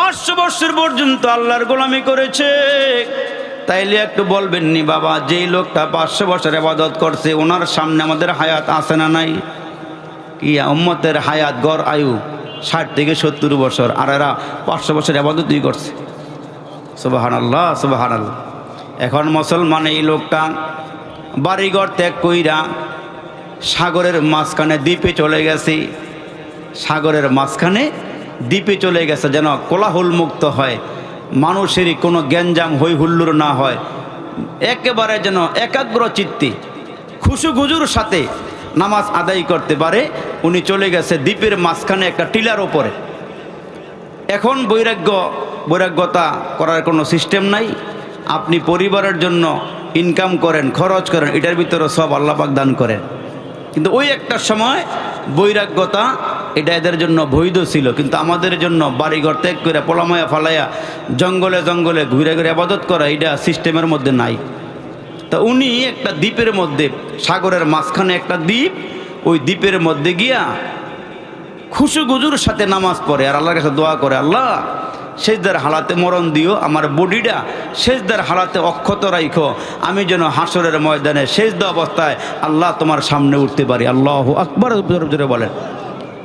500 বছর পর্যন্ত আল্লাহর গোলামি করেছে। তাইলে একটু বলবেন নি বাবা, যেই লোকটা 500 বছর ইবাদত করছে ওনার সামনে আমাদের হায়াত আছে না নাই? কি উম্মতের হায়াত গড় আয়ু 60 থেকে 70 বছর, আর এরা 500 বছর ইবাদতই করছে। সুবহানাল্লাহ সুবহানাল্লাহ। এখন মুসলমান এই লোকটা বাড়িঘর ত্যাগ কইরা সাগরের মাঝখানে দ্বীপে চলে গেছে। সাগরের মাঝখানে দ্বীপে চলে গেছে যেন কোলাহল মুক্ত হয়, মানুষেরই কোনো গ্যাঞ্জাম হই হুল্লোড় না হয়, একেবারে যেন একাগ্র চিত্তে খুশুখুজুর সাথে নামাজ আদায় করতে পারে। উনি চলে গেছে দ্বীপের মাঝখানে একটা টিলার ওপরে। এখন বৈরাগ্যতা করার কোনো সিস্টেম নাই। আপনি পরিবারের জন্য ইনকাম করেন, খরচ করেন, এটার ভিতরে সব আল্লাহ পাক দান করেন। কিন্তু ওই একটা সময় বৈরাগ্যতা এটা এদের জন্য বৈধ ছিল, কিন্তু আমাদের জন্য বাড়িঘর ত্যাগ করে পোলামায়া ফালাইয়া জঙ্গলে জঙ্গলে ঘুরে ঘুরে ইবাদত করা এটা সিস্টেমের মধ্যে নাই। তা উনি একটা দ্বীপের মধ্যে, সাগরের মাঝখানে একটা দ্বীপ, ওই দ্বীপের মধ্যে গিয়া খুশুগুজুর সাথে নামাজ পড়ে আর আল্লাহর কাছে দোয়া করে, আল্লাহ সেজদার হালাতে মরণ দিও, আমার বডিটা সেজদার হালাতে অক্ষত রাখো, আমি যেন হাসরের ময়দানে সেজদা অবস্থায় আল্লাহ তোমার সামনে উঠতে পারি। আল্লাহু আকবার জোরে বলেন।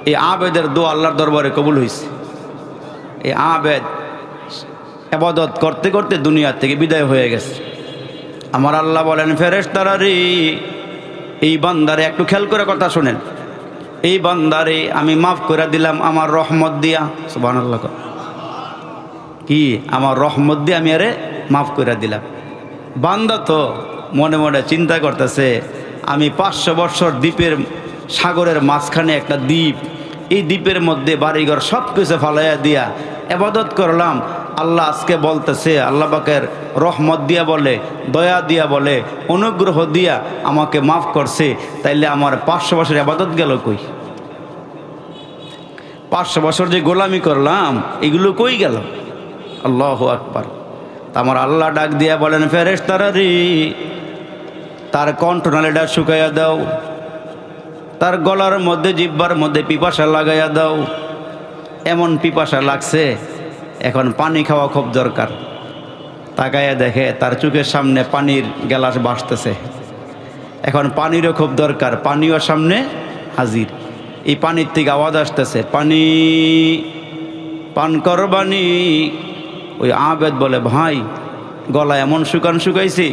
এই আবেদের দোয়া আল্লাহর দরবারে কবুল হয়েছে। এই আবেদ ইবাদত করতে করতে দুনিয়া থেকে বিদায় হয়ে গেছে। আমার আল্লাহ বলেন, ফেরেশতারা রে, এই বান্দারে একটু খেয়াল করে কথা শোনেন, এই বান্দারে আমি মাফ করে দিলাম আমার রহমত দিয়া। সুবহানাল্লাহ। কি আমার রহমত দিয়ে আমি আরে মাফ করে দিলাম। বান্দা তো মনে মনে চিন্তা করতেছে, আমি 500 বছর দ্বীপের সাগরের মাঝখানে একটা দ্বীপ, এই দ্বীপের মধ্যে বাড়িঘর সব কিছু ফালাইয়া দিয়া ইবাদত করলাম। আল্লাহ আজকে বলতেছে, আল্লাহ পাকের রহমত দিয়া বলে, দয়া দিয়া বলে, অনুগ্রহ দিয়া আমাকে মাফ করছে, তাইলে আমার 500 বছর ইবাদত গেল কই? 500 বছর যে গোলামি করলাম এগুলো কই গেল? আল্লাহু আকবার। আমার আল্লাহ ডাক দিয়া বলেন, ফেরেশতারা রে, তার কণ্ঠনালীটা শুকাইয়া দাও, তার গলার মধ্যে জিহ্বার মধ্যে পিপাসা লাগাইয়া দাও। এমন পিপাসা লাগছে, এখন পানি খাওয়া খুব দরকার। তাকাইয়া দেখে তার চোখের সামনে পানির গ্লাস ভাসতেছে। এখন পানিরও খুব দরকার, পানিও সামনে হাজির। এই পানির থেকে আওয়াজ আসতেছে, পানি পান করবানি। ওই আবেদ বলে, ভাই গলা এমন শুকাইছি,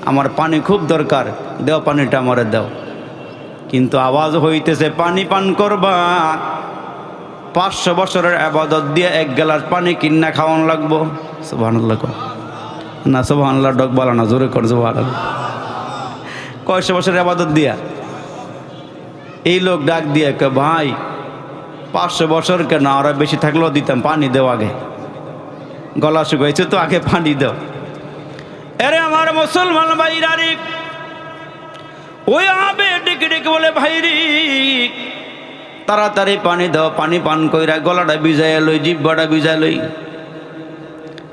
আমার পানি খুব দরকার, দেও পানিটা আমারে দাও। কিন্তু আওয়াজ হইতেছে, পানি পান করবা, 500 বছরের ইবাদত দিয়ে 1 গ্লাস পানি কিন্না খাওয়ান লাগবো। সুবহানাল্লাহ। না সুবহানাল্লাহ ডক বলা না, জোরে কর সুবহানাল্লাহ। 100 বছরের ইবাদত দিয়া এই লোক ডাক দিয়ে কে, ভাই 500 বছর কেন, আরো বেশি থাকলেও দিতাম, পানি দেও আগে, গলা শুকাইছে তো আগে পানি দাও। আরে আমার মুসলমান ভাইরা রে, ওই আবে ডেকে ডেকে বলে, ভাই রে তাড়াতাড়ি পানি দাও, পানি পান কইরা গলাটা ভিজাইয়া লই, জিহ্বাটা ভিজাই লই।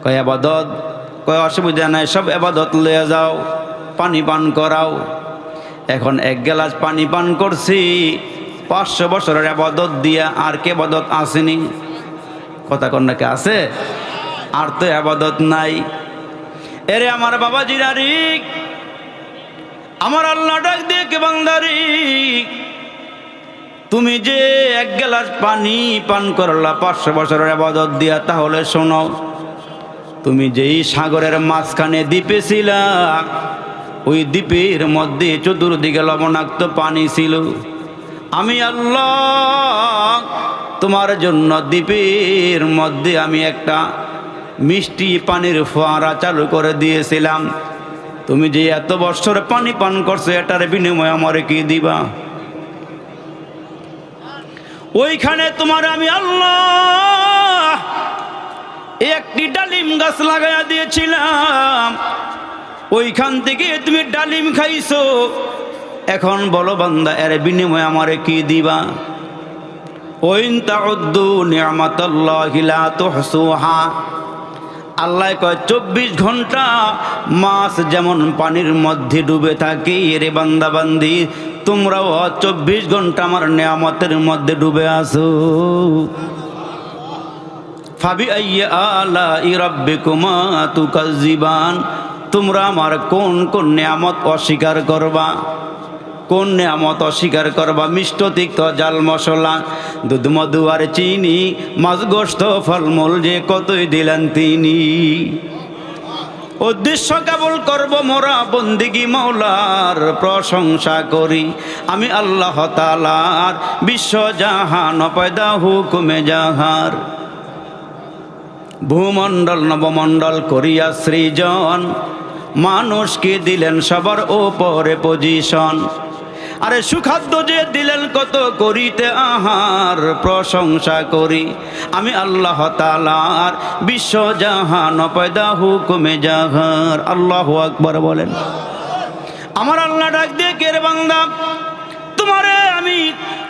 কয় ইবাদত, কয় অসুবিধা নাই, সব ইবাদত লইয়া যাও, পানি পান করাও। এখন 1 গ্লাস পানি পান করছি, 500 বছরের ইবাদত দিয়া আর কে ইবাদত আসেনি? কথা কন নাকি আছে? আর তো ইবাদত নাই। এরে আমার বাবাজিরা রে, আমার আল্লাহ ডাক দিয়ে কে, বান্দারি তুমি যে 1 গ্লাস পানি পান করলা 500 বছরের ইবাদত দিয়া, তাহলে শোনো, তুমি যেই সাগরের মাঝখানে দ্বীপে ছিলা, ওই দ্বীপের মধ্যে চতুর্দিকে লবণাক্ত পানি ছিল। আমি আল্লাহ তোমার জন্য দ্বীপের মধ্যে আমি একটা মিষ্টি পানির ফোয়ারা চালু করে দিয়েছিলাম। তুমি যে এত বছর পানি পান করছো, এটার বিনিময়ে আমারে কি দিবা? ওইখানে তোমার আমি আল্লাহ একটি ডালিম গাছ লাগাইয়া দিয়েছিলাম, ওইখান থেকে তুমি ডালিম খাইছো। এখন বলো বান্দা, এর বিনিময়ে আমারে কি দিবা? ওয়াইন তাউদ্দু নি'মাতাল্লাহি লা তুহসুহা। আল্লাহ কয় 24 ঘন্টা মাছ যেমন পানির মধ্যে ডুবে থাকে, রে বান্দা বান্দি তোমরাও 24 ঘন্টা আমার নিয়ামতের মধ্যে ডুবে আছো। ফাবিআইয়ি আলাই রাব্বিকুমা তুকাজ্জিবান, তোমরা আমার কোন কোন নিয়ামত অস্বীকার করবা? কোন নিয়ামত অস্বীকার করবা? মিষ্ট তিক্ত জাল মশলা, দুধ মধু আর চিনি, মাছ গোস্ত ফলমূল যে কতই দিলেন তিনি। উদ্দেশ্য কেবল করব মোরা বন্দিগি, মৌলার প্রশংসা করি আমি আল্লাহ তাআলার, বিশ্ব জাহান পয়দা হুকুমে জাহার। ভূমণ্ডল নবমণ্ডল করিয়া সৃজন, মানুষকে দিলেন সবার ওপরে পজিশন। আরে সুখাদ্য যে দিলেন কত করিতে আহার, প্রশংসা করি আমি আল্লাহ তাআলার, বিশ্ব জাহান পয়দা হুকুমে জাহার। আল্লাহু আকবার বলেন। আমার আল্লাহ ডাক দিয়ে কে রে বান্দা, তোমারে আমি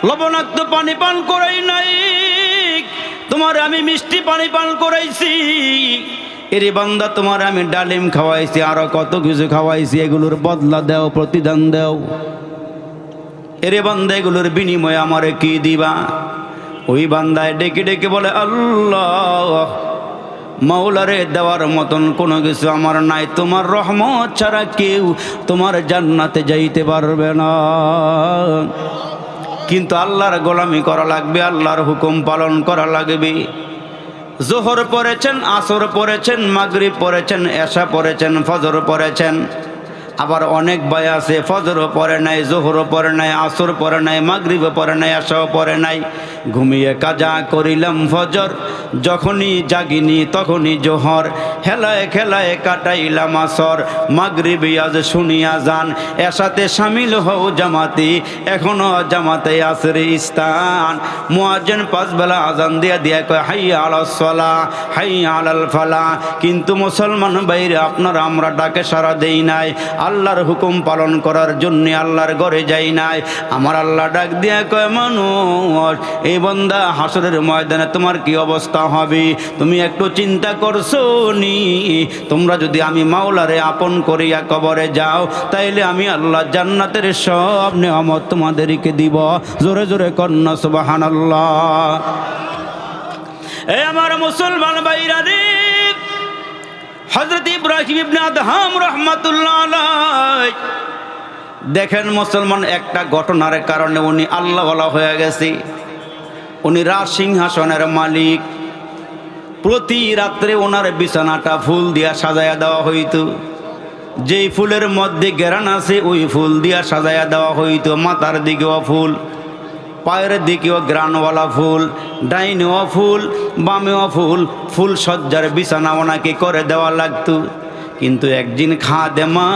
লবণাক্ত পানি পান করাই নাই, তোমারে আমি মিষ্টি পানি পান করাইছি। এরে বান্দা তোমার আমি ডালিম খাওয়াইছি, আরো কত কিছু খাওয়াইছি, এগুলোর বদলা দাও, প্রতিদান দাও। এরে বান্দা এগুলোর বিনিময়ে আমারে কি দিবা? ওই বান্দায় ডেকে ডেকে বলে আল্লাহ, মাওলারে দেওয়ার মতন কোনো কিছু আমার নাই, তোমার রহমত ছাড়া কেউ তোমার জান্নাতে যাইতে পারবে না। কিন্তু আল্লাহর গোলামি করা লাগবে, আল্লাহর হুকুম পালন করা লাগবে। জোহর পড়েছেন, আসর পড়েছেন, মাগরিব পড়েছেন, এশা পড়েছেন, ফজর পড়েছেন। আবার অনেক ভাই আছে ফজরও পড়ে নাই, জোহরও পড়ে নাই, আসর পড়ে নাই, মাগরিবও পড়ে নাই, এশাও পড়ে নাই। ঘুমিয়ে কাজা করিলাম ফজর, যখনই জাগিনি তখনই জোহর, হেলায় খেলায় কাটাইলাম আসর, মাগরিবি আজ শুনিয়া যান, এশাতে শামিল হও জামাতি, এখনো জামাতে আসরে স্থান। মুয়াজ্জিন পাঁচ বেলা আজান দিয়া দিয়া কয় হাইয়া আলাস সালাহ, হাইয়া আলাল ফালাহ। কিন্তু মুসলমান ভাইরা আপনারা আমরা ডাকে সাড়া দেই নাই, আল্লাহর হুকুম পালন করার জন্য আল্লাহর ঘরে যাই নাই। আমার আল্লাহ ডাক দিয়া কয় মানুষ, এই বান্দা হাসরের ময়দানে তোমার কি অবস্থা হবে তুমি একটু চিন্তা করছো নি? তোমরা যদি আমি মাওলারে আপন করিয়া কবরে যাও, তাইলে আমি আল্লাহ জান্নাতের সব নিয়ামত তোমাদেরকে দিব। জোরে জোরে কন্যা সুবহানাল্লাহ। এই আমার মুসলমান ভাইরা রে, হযরত ইব্রাহিম ইবনে আদহাম রাহমাতুল্লাহ আলাইহি, দেখেন মুসলমান একটা ঘটনার কারণে উনি আল্লাহওয়ালা হয়ে গেছে। উনি রাজ সিংহাসনের মালিক। প্রতি রাত্রে ওনার বিছানাটা ফুল দিয়া সাজায়া দেওয়া হইতো। যেই ফুলের মধ্যে ঘেরান আছে ওই ফুল দিয়া সাজায়া দেওয়া হইতো। মাথার দিকেও ফুল, পায়ের দিকেও গ্রানওয়ালা ফুল, ডাইনেও ফুল, বামেও ফুল, ফুল সজ্জার বিছানা ওনাকে করে দেওয়া লাগতো। কিন্তু একদিন খাদেমা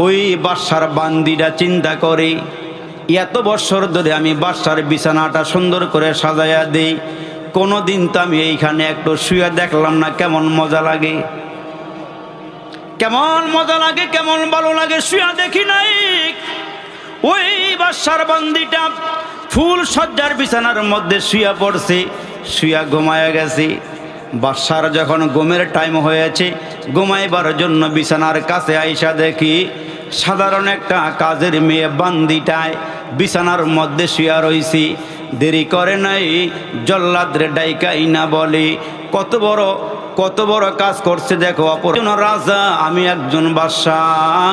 ওই বাদশার বান্দিটা চিন্তা করে, এত বছর ধরে আমি বাদশার বিছানাটা সুন্দর করে সাজাইয়া দেই, কোনো দিন তো আমি এইখানে একটু শুয়ে দেখলাম না, কেমন মজা লাগে, কেমন মজা লাগে, কেমন ভালো লাগে, শুয়ে দেখি নাই। ওই বাদশার বান্দিটা ফুল সজ্জার বিছানার মধ্যে শুয়ে পড়ছে, শুয়া ঘুমায়া গেছে। বাদশার যখন ঘুমের টাইম হয়েছে, ঘুমাইবার জন্য বিছানার কাছে আইসা দেখি সাধারণ একটা কাজের মেয়ে বান্দিটায় বিছানার মধ্যে শুয়া রইছি। দেরি করে নাই, জল্লাদরে ডাইকাই না বলে কত বড় কাজ করছে দেখো। অপর রাজা, আমি একজন বাদশাহ,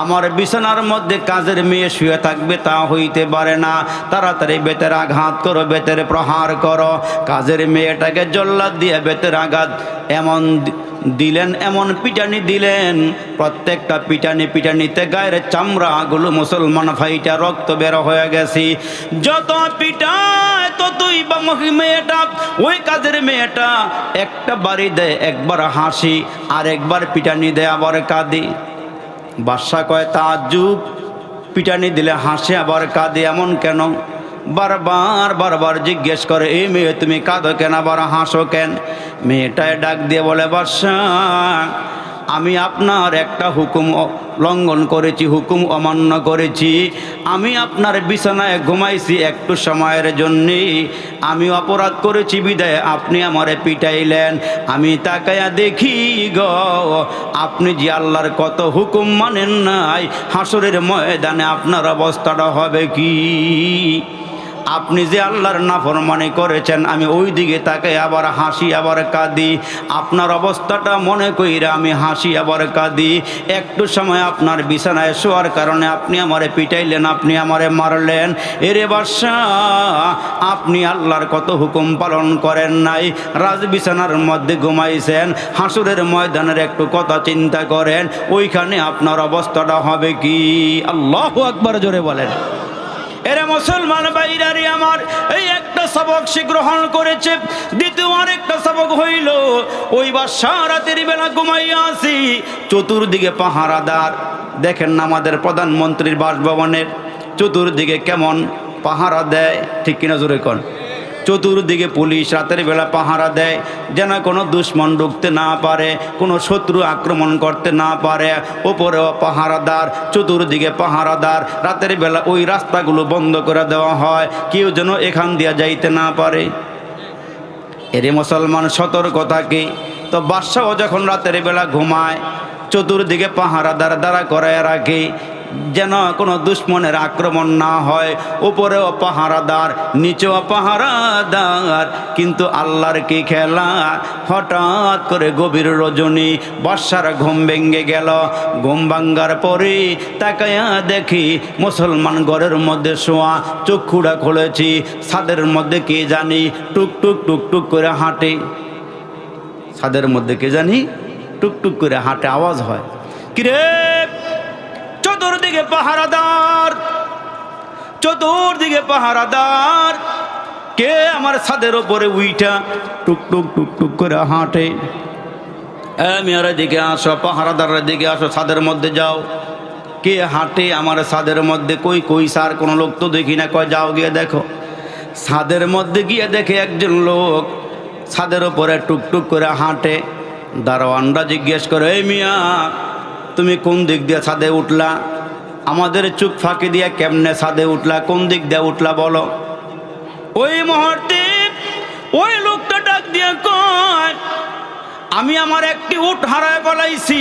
আমার বিছানার মধ্যে কাজের মেয়ে শুয়ে থাকবে তা হইতে পারে না। তাড়াতাড়ি বেতের আঘাত করো, বেতের প্রহার করো। কাজের মেয়েটাকে জল্লাদ দিয়ে বেতের আঘাত এমন দিলেন, এমন পিটানি দিলেন, প্রত্যেকটা পিটানিতে গায়ের চামড়াগুলো মুসলমান ফাইটা রক্ত বের হয়ে গেছে। যত পিটায় ততই মেয়েটা, ওই কাজের মেয়েটা একটা বাড়ি দেয়, একবার হাসি, আর একবার পিটানি দেয়, আবার কাঁদে। বাদশা কয় তাজ্জুব, পিটানি দিলে হাসে আবার কাঁদে, এমন কেন? বারবার জিজ্ঞেস করে, এই মেয়ে তুমি কাঁদো কেন, আবার হাসো কেন? মেয়েটায় ডাক দিয়ে বলে, বাদশাহ আমি আপনার একটা হুকুম লঙ্ঘন করেছি, হুকুম অমান্য করেছি। আমি আপনার বিছানায় ঘুমাইছি একটু সময়ের জন্যে, আমি অপরাধ করেছি বিদায় আপনি আমারে পিটাইলেন। আমি তাকায়া দেখি গো, আপনি যে আল্লাহর কত হুকুম মানেন নাই, হাসরের ময়দানে আপনার অবস্থাটা হবে কি? আপনি যে আল্লাহর নাফরমানি করেছেন আমি ওই দিকে তাকে আবার হাসি আবার কাঁদি, আপনার অবস্থাটা মনে কইরা আমি হাসি আবার কাঁদি। একটু সময় আপনার বিছানায় শোয়ার কারণে আপনি আমারে পিটাইলেন, আপনি আমারে মারলেন। এরে বাদশাহ, আপনি আল্লাহর কত হুকুম পালন করেন নাই, রাজ বিছানার মধ্যে ঘুমাইছেন। হাসুরের ময়দানের একটু কথা চিন্তা করেন, ওইখানে আপনার অবস্থাটা হবে কি? আল্লাহু আকবার জোরে বলেন। এরা মুসলমান ভাইরারে আমার, এই একটা সবক সে গ্রহণ করেছে। দ্বিতীয় আরেকটা সবক হইল, ওই বাদশা রাতের বেলা ঘুমাইয়া আছি, চতুর্দিকে পাহারাদার। দেখেন না আমাদের প্রধানমন্ত্রীর বাসভবনের চতুর্দিকে কেমন পাহারা দেয়, ঠিক কিনা জোরে কোন? চতুর্দিকে পুলিশ রাতের বেলা পাহারা দেয়, যেন কোনো দুশ্মন ঢুকতে না পারে, কোনো শত্রু আক্রমণ করতে না পারে। ওপরেও পাহারাদার, চতুর্দিকে পাহারাদার। রাতের বেলা ওই রাস্তাগুলো বন্ধ করে দেওয়া হয়, কেউ যেন এখান দিয়ে যাইতে না পারে। এরে মুসলমান সতর্কতা কি? তো বাদশাও যখন রাতের বেলা ঘুমায়, চতুর্দিকে পাহারাদার দ্বারা করায় রাখে, যেন কোনো দুশ্মনের আক্রমণ না হয়। উপরেও পাহারাদার, নিচেও পাহারাদার। কিন্তু আল্লাহর কি খেলা, হঠাৎ করে গভীর রজনী বাদশার ঘুম ভেঙে গেল। ঘুম ভাঙ্গার পরে তাকায়া দেখি মুসলমান ঘরের মধ্যে শোয়া, চক্ষুটা খুলেছি, ছাদের মধ্যে কে জানি টুকটুক টুকটুক করে হাঁটে। ছাদের মধ্যে কে জানি টুকটুক করে হাঁটে, আওয়াজ হয়। কিরে, চতুর্দিকে পাহারাদার, চতুর্দিকে পাহারাদার, কে আমার ছাদের ওপরে উইঠা টুকটুক টুকটুক করে হাঁটে? মেয়ের দিকে আসো, পাহারাদারের দিকে আসো, ছাদের মধ্যে যাও। কে হাঁটে আমার ছাদের মধ্যে? কই কই স্যার, কোনো লোক তো দেখি না। কয় যাও গিয়ে দেখো। ছাদের মধ্যে গিয়ে দেখে একজন লোক ছাদের ওপরে টুকটুক করে হাঁটে। দারোয়ানরা জিজ্ঞেস করে, এই মিয়া, তুমি কোন দিক দিয়ে ছাদে উঠলা? আমাদের চুপ ফাঁকি দিয়ে কেমনে ছাদে উঠলা? কোন দিক দিয়ে উঠলা বলো? ওই মুহূর্তে ওই লোকটা ডাক দিয়ে কয়, আমি আমার একটি উট হারায় বলাইছি,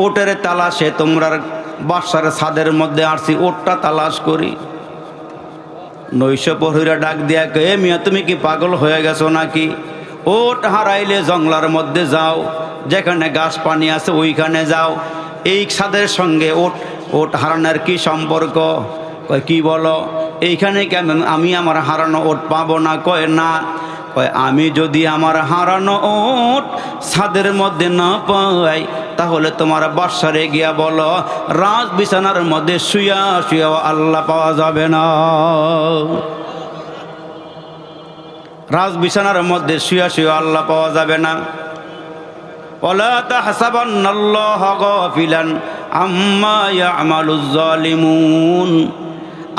ওটের তালাশে তোমরা বাদশার ছাদের মধ্যে আসছি, ওটটা তালাশ করি। নৈশ প্রহরীরা ডাক দিয়া কয়, মিয়া তুমি কি পাগল হয়ে গেছো নাকি? ওট হারাইলে জঙ্গলার মধ্যে যাও, যেখানে গাছ পানি আছে ওইখানে যাও। এই ছাদের সঙ্গে ওট হারানোর কি সম্পর্ক? কয় কি বলো? এইখানে কেন আমি আমার হারানো ওট পাবো না? কয় না। কয় আমি যদি আমার হারানো ওট ছাদের মধ্যে না পাই, তাহলে তোমার বাদশারে গিয়া বলো রাজ বিছানার মধ্যে শুয়া শুয়া আল্লাহ পাওয়া যাবে না। রাজ বিছানার মধ্যে শুয়া শুয়া আল্লাহ পাওয়া যাবে না। ওয়ালা তাহসাবান্নাল্লাহা গাফিলান আম্মা ইয়ামালুজ জালিমুন।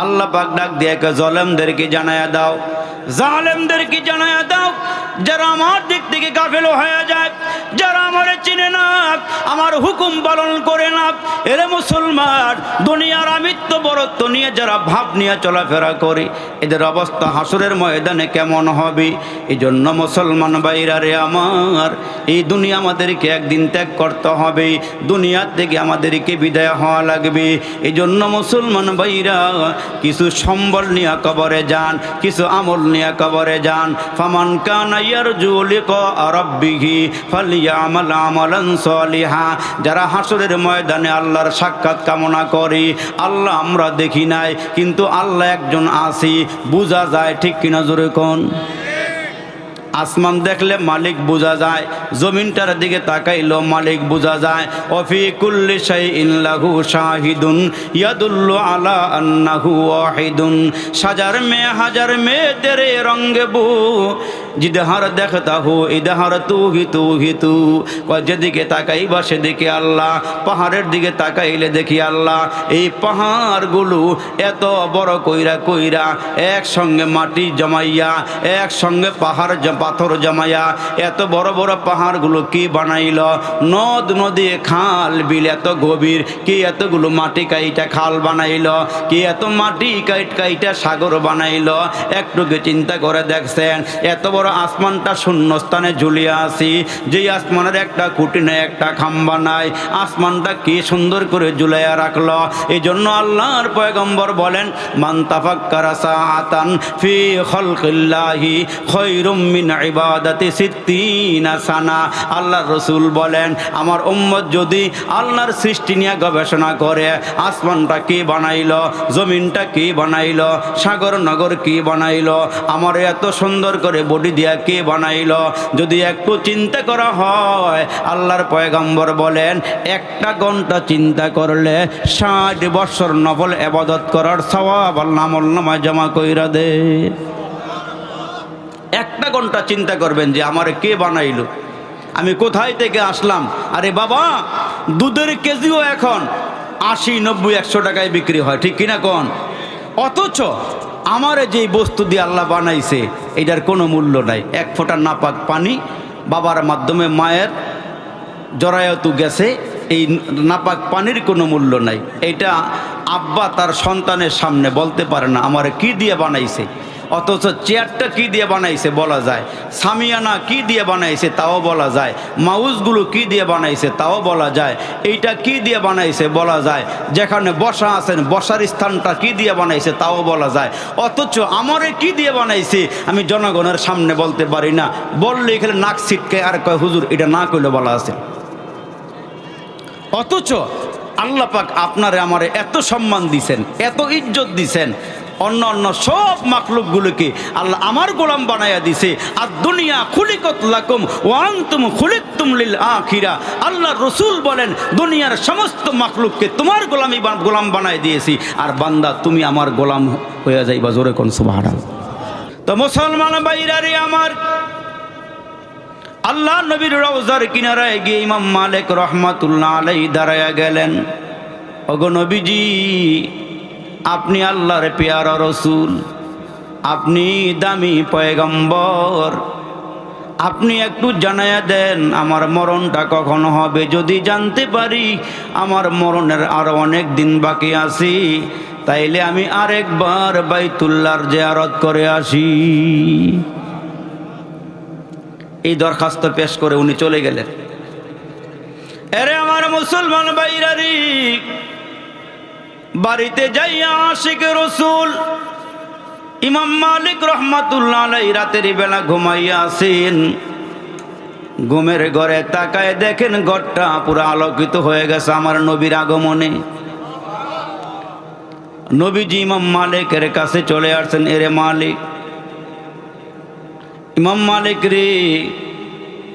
আল্লাহ পাক ডাক দিয়ে জালেমদেরকে জানায়া দাও, জালেমদেরকে জানায়া দাও, যারা আমার দিক থেকে গাফেল হয়ে যায়, যারা আমারে চিনে না, আমার হুকুম পালন করে না। এরে মুসলমান, দুনিয়ার আমিত্ব বরত্ব নিয়ে যারা ভাব নিয়ে চলাফেরা করে, এদের অবস্থা হাসরের ময়দানে কেমন হবে? এই জন্য মুসলমান ভাইরা রে আমার, এই দুনিয়া আমাদেরকে একদিন ত্যাগ করতে হবে, দুনিয়ার থেকে আমাদেরকে বিদায় হওয়া লাগবে। এই জন্য মুসলমান ভাইরা কিছু সম্বল নিয়ে কবরে যান, কিছু আমল নিয়ে কবরে যান। ফামান কানা ইয়ারজু লিকা রাব্বিহি ফালইয়ামাল আমালান সালিহা। যারা হাসরের ময়দানে আল্লাহর সাক্ষাৎ কামনা করে, আল্লাহ আমরা দেখি নাই, কিন্তু আল্লাহ একজন আছে, বোঝা যায়, ঠিক কিনা জোরে কোন? আসমান দেখলে মালিক বোঝা যায়, জমিনটার দিকে তাকাইলেও মালিক বোঝা যায়। অফি কুল্লি শাইইন লাহু শাহিদুন ইয়াদুল্লু আলা আন্নাহু ওয়াহিদুন। সাজার মে হাজার মে তেরে রঙ্গে বু জিদহার দেখতা হো ইদহার তু হি তু। যেদিকে তাকাইবা সেদিকে আল্লাহ, পাহাড়ের দিকে তাকাইলে দেখি আল্লাহ। এই পাহাড়গুলো এত বড় কইরা কইরা একসঙ্গে মাটি জমাইয়া একসঙ্গে পাহাড় পাথর জমায়া এত বড় বড় পাহাড়গুলো কি বানাইল, নদ নদী খাল বিল এত গভীর কি এতগুলো মাটি কাইটা খাল বানাইল, কি এত মাটি কাইটা সাগর বানাইল। একটু চিন্তা করে দেখছেন, এত বড় আসমানটা শূন্যস্থানে ঝুলিয়ে আসি, যেই আসমানের একটা খুঁটি নেই, একটা খাম্বা নাই, আসমানটা কি সুন্দর করে ঝুলাইয়া রাখলো। এই জন্য আল্লাহর পয়গম্বর বলেন, মান তাফাক্কারা সাআতান ফি খালকিল্লাহি খায়রুম মিন ইবাদাতি সিত্তিনা সানা। আল্লাহর রাসূল বলেন, আমার উম্মত যদি আল্লাহর সৃষ্টি নিয়ে গবেষণা করে, আসমানটা কি বানাইলো, জমিনটা কি বানাইলো, সাগর নগর কি বানাইলো, আমার এত সুন্দর করে বডি দিয়া কে বানাইলো, যদি একটু চিন্তা করা হয়, আল্লাহর পয়গম্বর বলেন 1 ঘন্টা চিন্তা করলে 60 বছর নফল ইবাদত করার সওয়াব আল্লাহ আমলনামায় জমা কইরা দে। 1 ঘন্টা চিন্তা করবেন যে আমার কে বানাইলো, আমি কোথায় থেকে আসলাম। আরে বাবা, দুধের কেজিও এখন 80, 90, 100 টাকায় বিক্রি হয়, ঠিক কিনা কোন? অথচ আমার যেই বস্তু দিয়ে আল্লাহ বানাইছে এটার কোনো মূল্য নাই। 1 ফোঁটা নাপাক পানি বাবার মাধ্যমে মায়ের জরায়তু গেছে, এই নাপাক পানির কোনো মূল্য নাই। এটা আব্বা তার সন্তানের সামনে বলতে পারে না আমার কি দিয়ে বানাইছে, অথচ চেয়ারটা কি দিয়ে বানাইছে বলা যায়, সামিয়ানা কি দিয়ে বানাইছে তাও বলা যায়, মাউসগুলো কি দিয়ে বানাইছে তাও বলা যায়, এইটা কি দিয়ে বানাইছে বলা যায়, যেখানে বসা আছেন বসার স্থানটা কি দিয়ে বানাইছে তাও বলা যায়। অথচ আমারে কি দিয়ে বানাইছে আমি জনগণের সামনে বলতে পারি না, বললে এখানে নাক ছিটকে আর কয় হুজুর এটা না কইলে বলা আছে। অথচ আল্লাহ পাক আপনারে আমারে এত সম্মান দিছেন, এত ইজ্জত দিছেন, অন্য অন্য সব মাখলুকগুলোকে আল্লাহ আমার গোলাম বানায়া দিছে। আর দুনিয়া খুলিকত লাকুম ওয়া আনতুম খুলিকতুম লিল আখিরা। আল্লাহ রসুল বলেন, দুনিয়ার সমস্ত মাখলুককে তোমার গোলাম বানায় দিয়েছি, আর বান্দা তুমি আমার গোলাম হয়ে যাইবা। জোরে কোন সুবহানাল্লাহ। তো মুসলমান ভাইরারে আমার, আল্লাহ নবীর রওজার কিনারায় গিয়ে ইমাম মালিক রহমাতুল্লাহ আলাইহি দাঁড়ায়া গেলেন, ওগো নবীজি, আপনি আল্লাহর পেয়ারা রসুল, আপনি দামি পয়গম্বর, আপনি একটু জানায়া দেন আমার মরণটা কখন হবে। যদি জানতে পারি আমার মরণের আরো অনেক দিন বাকি আছে, তাইলে আমি আরেকবার বাইতুল্লাহর জিয়ারত করে আসি। এই দরখাস্ত পেশ করে উনি চলে গেলেন। এরে আমার মুসলমান ভাইরারি, বাড়িতে যাইয়া আশিক রসুল ইমাম মালিক রহমাতুল্লাহ আলাইহি রাতের বেলা ঘুমাইয়া আছেন। ঘুমের ঘরে তাকায় দেখেন ঘরটা পুরো আলোকিত হয়ে গেছে আমার নবীর আগমনে। নবীজি ইমাম মালিকের কাছে চলে আসছেন, এরে মালিক, ইমাম মালিক রে,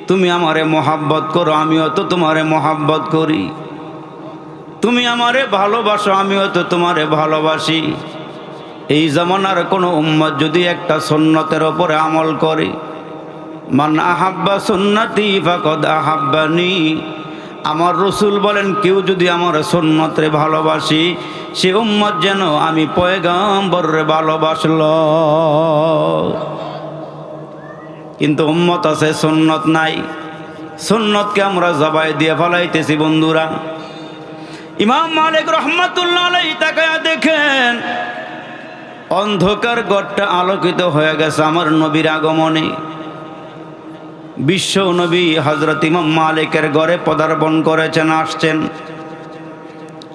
তুমি আমারে মহাব্বত করো, আমিও তো তোমারে মহাব্বত করি, তুমি আমারে ভালোবাসো, আমিও তো তোমারে ভালোবাসি। এই জামানার কোনো উম্মত যদি একটা সুন্নতের ওপরে আমল করে, মান আহাব্বা সুন্নতি ফাকাদ আহাব্বানি, আমার রসুল বলেন কেউ যদি আমার সুন্নতরে ভালোবাসি, সে উম্মত যেন আমি পয়গম্বরে ভালোবাসলো। কিন্তু উম্মত আছে, সুন্নত নাই। সুন্নতকে আমরা জবাই দিয়ে ফলাইতেছি বন্ধুরা। ইমাম মালিক রহমাতুল্লাহ আলাইহি তাকায়া দেখেন অন্ধকার ঘরটা আলোকিত হয়ে গেছে আমার নবীর আগমনে। বিশ্ব নবী হযরত ইমাম মালিকের ঘরে পদার্পণ করেছেন, আসছেন।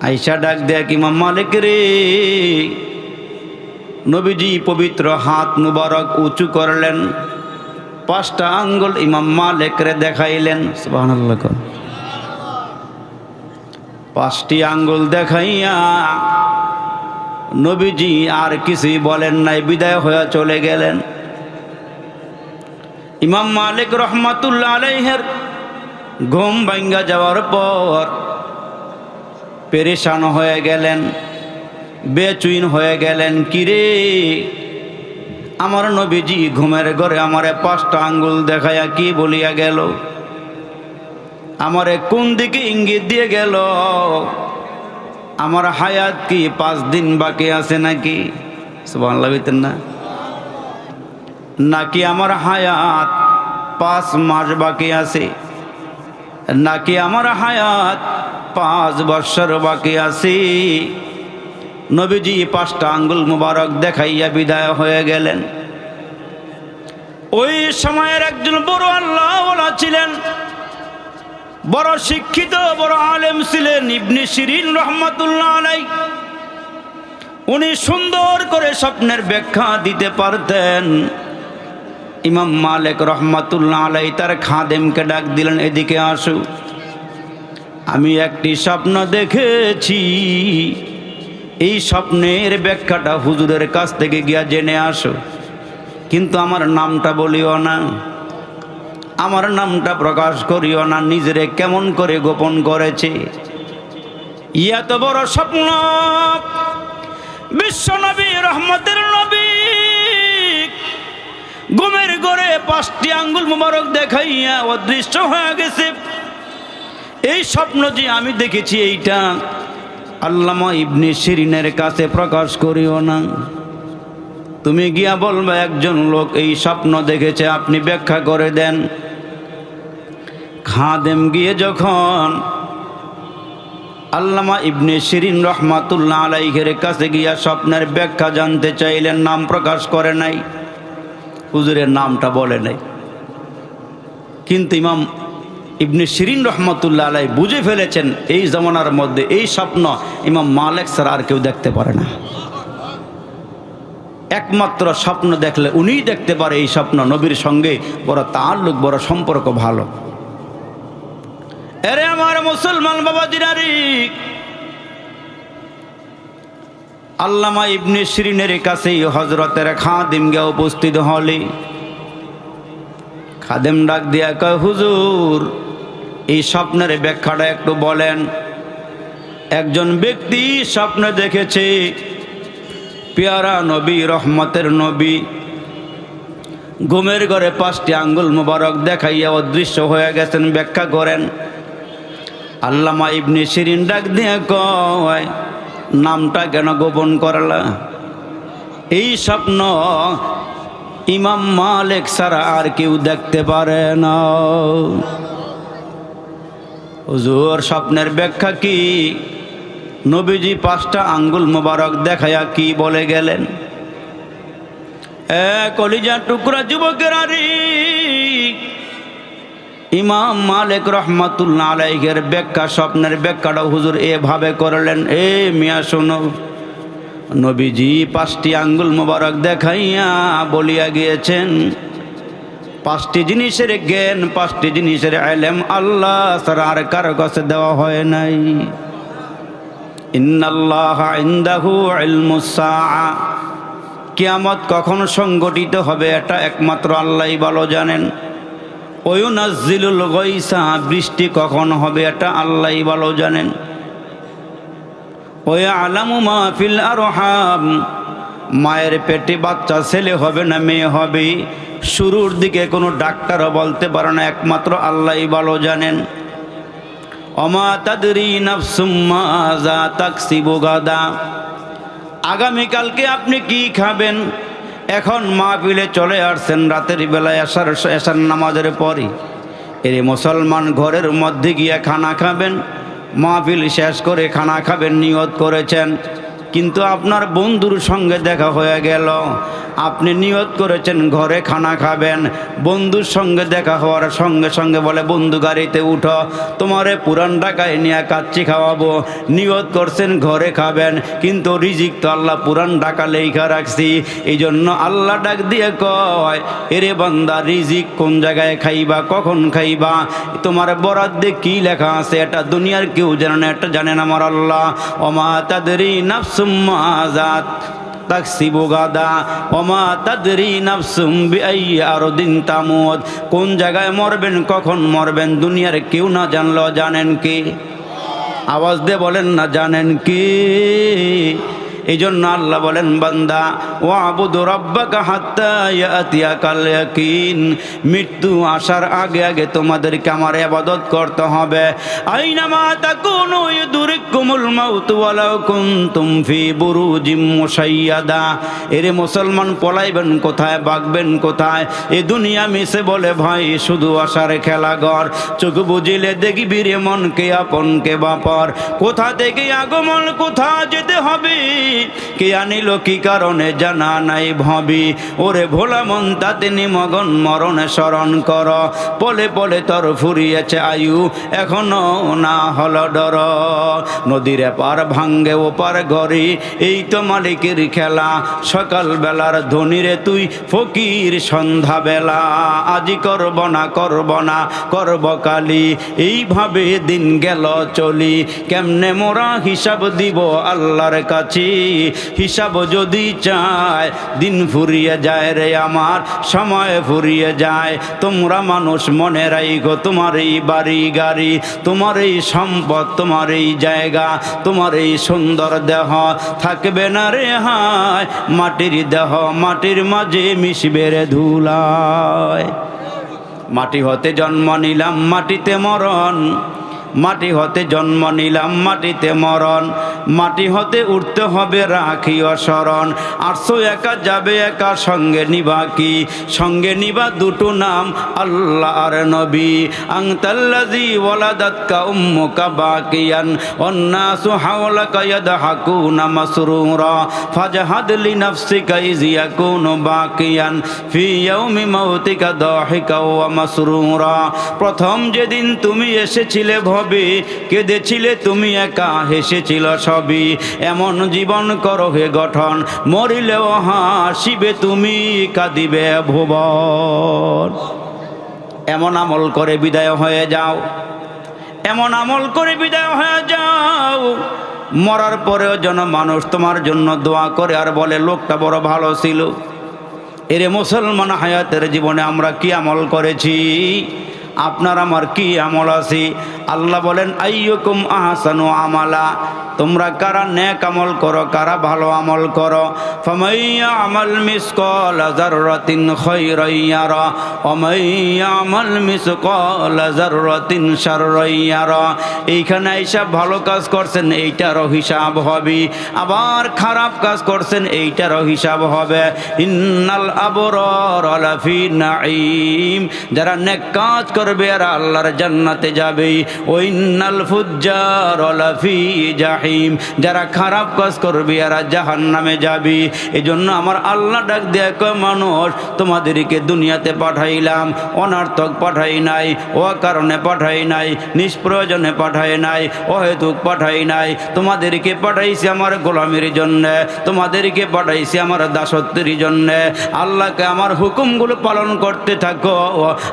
আয়েশা ডাক দেয়, ইমাম মালিক রে। নবীজি পবিত্র হাত মুবারক উঁচু করলেন, 5টা আঙ্গুল ইমাম মালিকরে দেখাইলেন। সুবহানাল্লাহ। 5টি আঙ্গুল দেখাইয়া নবীজি আর কিছুই বলেন নাই, বিদায় হয়ে চলে গেলেন। ইমাম মালিক রহমাতুল্লাহ আলাইহির ঘুম ভাঙ্গা যাওয়ার পর পেরেশান হয়ে গেলেন, বেচুইন হয়ে গেলেন। কিরে, আমার নবীজি ঘুমের ঘরে আমারে 5টা আঙ্গুল দেখাইয়া কি বলিয়া গেল, আমারে কোন দিকে ইঙ্গিত দিয়ে গেল? আমার হায়াত কি 5 দিন বাকি আছে নাকি? সুবহানাল্লাহ বলতেন না? নাকি আমার হায়াত 5 মাস বাকি আছে, নাকি আমার হায়াত 5 বছর বাকি আছে। নবীজি 5টা আঙ্গুল মুবারক দেখাইয়া বিদায় হয়ে গেলেন। ওই সময়ের একজন বড় আল্লাহওয়ালা ছিলেন, বড় শিক্ষিত, বড় আলেম ছিলেন ইবনে শিরিন রহমাতুল্লাহ আলাইহি। উনি সুন্দর করে স্বপ্নের ব্যাখ্যা দিতে পারতেন। ইমাম মালিক রহমাতুল্লাহ আলাইহি তার খাদেমকে ডাক দিলেন, এদিকে আসো, আমি একটি স্বপ্ন দেখেছি, এই স্বপ্নের ব্যাখ্যাটা হুজুরের কাছ থেকে গিয়া জেনে আসো, কিন্তু আমার নামটা বলিও না, আমার নামটা প্রকাশ করিও না, নিজেরে কেমন করে গোপন করেছে। এত বড় স্বপ্ন বিশ্ব নবী, রহমতের নবী ঘুমের ঘরে 5টি আঙ্গুল মুবারক দেখাইয়া অদৃশ্য হয়ে গেছে। এই স্বপ্ন যে আমি দেখেছি, এইটা আল্লামা ইবনে শিরিনের কাছে প্রকাশ করিও না। তুমি গিয়া বলবে একজন লোক এই স্বপ্ন দেখেছে, আপনি ব্যাখ্যা করে দেন। খাদেম গিয়ে যখন আল্লামা ইবনে শিরিন রহমাতুল্লাহ আলাইহির কাছে গিয়া স্বপ্নের ব্যাখ্যা জানতে চাইলেন, নাম প্রকাশ করে নাই, হুজুরের নামটা বলে নাই। কিন্তু ইমাম ইবনে শিরিন রহমাতুল্লাহ আলাইহি বুঝে ফেলেছেন এই জামানার মধ্যে এই স্বপ্ন ইমাম মালিক ছাড়া আর কেউ দেখতে পারে না। একমাত্র স্বপ্ন দেখলে উনিই দেখতে পারে এই স্বপ্ন। নবীর সঙ্গে বড় তাআল্লুক, বড় সম্পর্ক ভালো। এরে আমার মুসলমান বাবাজিরারি, আল্লামা ইবনে শিরিনের কাছেই হযরতের খাদেম গিয়ে উপস্থিত হলে খাদেম ডাক দিয়া কয়, হুজুর এই স্বপ্নের ব্যাখ্যাটা একটু বলেন। একজন ব্যক্তি স্বপ্ন দেখেছে, পেয়ারা নবী, রহমতের নবী ঘুমের ঘরে 5টি আঙ্গুল মুবারক দেখাইয়া অদৃশ্য হয়ে গেছেন, ব্যাখ্যা করেন। আল্লামা ইবনে শিরিন ডাক দিয়া কয়, নামটা কেন গোপন করলা? এই স্বপ্ন ইমাম মালিক ছাড়া আর কেউ দেখতে পারে না। হুজুর স্বপ্নের ব্যাখ্যা কি? নবীজি 5টা আঙ্গুল মুবারক দেখাইয়া কি বলে গেলেন? কলিজা টুকরা যুবকেরা রে, ইমাম মালিক রহমাতুল্লাহ আলাইহির ব্যাখ্যা, স্বপ্নের ব্যাখ্যাটা হুজুর এভাবে করলেন। মিয়া শোনো, নবীজি 5টি আঙ্গুল মুবারক দেখাইয়া বলিয়া গিয়েছেন 5টি জিনিসের জ্ঞান, 5টি জিনিসের ইলম আল্লাহ ছাড়া আর কারো কাছে দেওয়া হয় নাই। ইন্নাল্লাহা ইনদাহু ইলমুস সাআ, কিয়ামত কখন সংগঠিত হবে এটা একমাত্র আল্লাহই ভালো জানেন। ওয়ুনাজ্জিলুল গায়সা, বৃষ্টি কখন হবে এটা আল্লাহই ভালো জানেন। ওয়া'লামু মা ফিল আরহাম, মায়ের পেটে বাচ্চা ছেলে হবে না মেয়ে হবে, শুরুর দিকে কোনো ডাক্তারও বলতে পারে না, একমাত্র আল্লাহই ভালো জানেন। ওমা তাদরি নাফসুম মাযা তাকসিবু গাদা, আগামীকালকে আপনি কি খাবেন? এখন মাহফিলে চলে আসছেন রাতের বেলায়, এশার নামাজের পরে, এর মুসলমান ঘরের মধ্যে গিয়ে খানা খাবেন, মাহফিল শেষ করে খানা খাবেন নিয়ত করেছেন, কিন্তু আপনার বন্ধুর সঙ্গে দেখা হয়ে গেল। আপনি নিয়ত করেছেন ঘরে খানা খাবেন, বন্ধুর সঙ্গে দেখা হওয়ার সঙ্গে সঙ্গে বলে, বন্ধু গাড়িতে উঠো, তোমারে পুরান ঢাকায় নিয়ে কাচ্চি খাওয়াবো। নিয়ত করছেন ঘরে খাবেন, কিন্তু রিজিক তো আল্লাহ পুরান ঢাকা লেখা রাখছি। এই জন্য আল্লাহ ডাক দিয়ে কয়, এরে বান্দা, রিজিক কোন জায়গায় খাইবা, কখন খাইবা, তোমার বরাদ্দে কি লেখা আছে এটা দুনিয়ার কেউ জানে না, এটা জানেন আমার আল্লাহ। ওমা তাদরি নাফসুম মাযা তাকসিবু গাদা ওমা তাদরি নাফসুম বিআইয়ি আরদিন তামুত, কোন জায়গায় মরবেন, কখন মরবেন, দুনিয়ার কেউ না জানলেও জানেন কে? আওয়াজ দিয়ে বলেন না, জানেন কে? এই জন্য আল্লাহ বলেন বান্দা ওয়াবুদু রাব্বাকা হাত্তা ইয়াতিয়াকাল ইয়াকিন, মৃত্যু আসার আগে আগে তোমাদেরকে আমার ইবাদত করতে হবে। আইনামা তাকুনু ইউদরিকুমুল মাউতু ওয়ালাউ কুনতুম ফি বুরুজিম মুশাইয়াদা। এরে মুসলমান, পলাইবেন কোথায়, ভাগবেন কোথায়? এ দুনিয়া মিশে বলে ভাই শুধু আসার খেলাঘর। চোখ বুঝিলে দেখবি রে মনকে আপন কে বাপর। কোথা থেকে আগমন, কোথা যেতে হবে, কে আনিল কি কারণে জানা নাই ভাবি। ওরে ভোলা মন তাতে নিমগন মরণে স্মরণ কর। পলে পলে তর ফুরিয়েছে আয়ু, এখনো না হল ডর। নদীর পার ভাঙ্গে ওপার গড়ি, এই তো মালিকের খেলা। সকাল বেলার ধনীরে তুই ফকির সন্ধ্যা বেলা। আজি করব না করব না করব কালি, এইভাবে দিন গেল চলি। কেমনে মোরা হিসাব দিব আল্লাহর কাছে, হিসাব যদি চায় দিন ফুরিয়ে যায় রে আমার, সময় ফুরিয়ে যায়। তোমরা মানুষ মনে রাইগো, তোমার এই বাড়ি গাড়ি, তোমার এই সম্পদ, তোমার এই জায়গা, তোমার এই সুন্দর দেহ থাকবে না রে হায়। মাটির দেহ মাটির মাঝে মিশবে রে ধুলায়। মাটি হতে জন্ম নিলাম মাটিতে মরণ, মাটি হতে জন্ম নিলাম মাটিতে মরণ। মাটি হতে উঠতে হবে রাখিও শরণ। আটশো একা যাবে একা, সঙ্গে নিবা কি? সঙ্গে নিবা দুটো নাম আল্লাহ আর নবী। আনতাল্লাযী ওয়ালাদাতকা উম্মুকা বাকিয়ান ওয়ান্নাসু হাওলাকা ইয়াদহাকুনা মাসরুরা ফাজহাদ লিনাফসিকা ইয ইয়াকুনু বাকিয়ান ফি ইয়াউমি মাউতিকা দাহিকা ওয়া মাসরুরা। প্রথম যেদিন তুমি এসেছিলে ভবে, কেঁদেছিলে তুমি একা, হেসেছিল সবই। এমন জীবন করো হে গঠন, মরিলেও হাসিবে তুমি, কাঁদিবে ভুবন। এমন আমল করে বিদায় হয়ে যাও, এমন আমল করে বিদায় হয়ে যাও, মরার পরেও যেন মানুষ তোমার জন্য দোয়া করে আর বলে লোকটা বড় ভালো ছিল। এরে মুসলমান, হায়াতের জীবনে আমরা কি আমল করেছি? আপনার আমার কি আমল আছে? আল্লাহ বলেন আইয়ুকুম আহসানু আমালা, তোমরা কারা নেক আমল করো, কারা ভালো আমল করো। ফামাইয়া আমাল মিসকাল যাররাতিন খায়রান ইয়ারা ওয়া মাইয়া আমাল মিসকাল যাররাতিন শাররান ইয়ারা। এইখানে এইসব ভালো কাজ করছেন এইটারও হিসাব হবে, আবার খারাপ কাজ করছেন এইটারও হিসাব হবে। ইন্নাল আবরার লাফি নাঈম, যারা নেক কাজ করবে আর আল্লাহর জান্নাতে যাবে। ওয়াইন্নাল ফুজ্জার লাফি জাহিম, যারা খারাপ কাজ করবে আর জাহান্নামে যাবে। এজন্য আমার আল্লাহ ডাক দেয়া কয় মানুষ তোমাদেরকে দুনিয়াতে পাঠাইলাম, অনার্থক পাঠাই নাই, ও কারণে পাঠাই নাই, নিষ্প্রয়োজনে পাঠাই নাই, অহেতুক পাঠাই নাই। তোমাদেরকে পাঠাইছি আমার গোলামির জন্যে, তোমাদেরকে পাঠাইছি আমার দাসত্বের জন্যে। আল্লাহকে আমার হুকুমগুলো পালন করতে থাকো,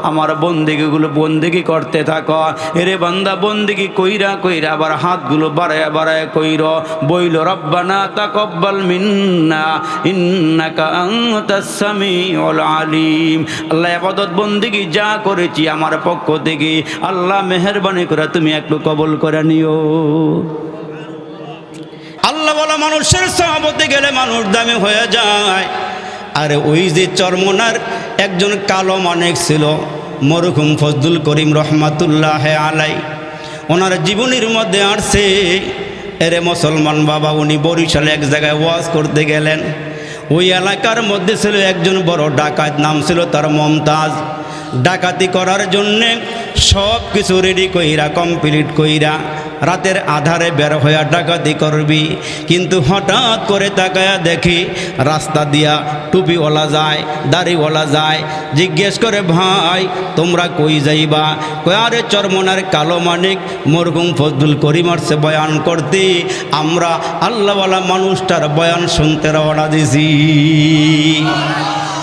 আমার বন্দেগিগুলো বন্দেগি করতে থাকো। এরে বান্দা বন্দেগি কইরা কইরা আবার হাতগুলো বাড়ায় বাড়ায় কইর, বইল রব্বানা তাকাব্বাল মিন্না ইন্নাকা আনতাস সামিউল আলিম। আল্লাহ ইবাদত বন্দেগি যা করেছি আমার পক্ষ থেকে, আল্লাহ মেহেরবানি করে তুমি একটু কবুল করে নিও। আল্লাহ বলা মানুষের সহবতে গেলে মানুষ দামি হয়ে যায়। আরে ওই যে চরমনার একজন কালো মানিক ছিল, মরহুম ফজলুল করিম রহমাতুল্লাহ আলাই, ওনার জীবনীর মধ্যে আসছে, এরে মুসলমান বাবা, উনি বরিশালে এক জায়গায় ওয়াজ করতে গেলেন। ওই এলাকার মধ্যে ছিল একজন বড় ডাকাত, নাম ছিল তার মমতাজ। ডাকাতি করার জন্যে সব কিছু রেডি কইরা কমপ্লিট কইরা রাতের আধারে বের হইয়া ডাকাতি করবি। কিন্তু হঠাৎ করে তাকায়া দেখি রাস্তা দিয়া টুপিওয়ালা যায়, দাড়িওয়ালা যায়। জিজ্ঞেস করে ভাই তোমরা কই যাইবা? কই আরে চরমনার কালো মানিক মরহুম ফজলুল করিম আসছে বয়ান করতে, আমরা আল্লাহওয়ালা মানুষটার বয়ান শুনতে রওনা দিছি।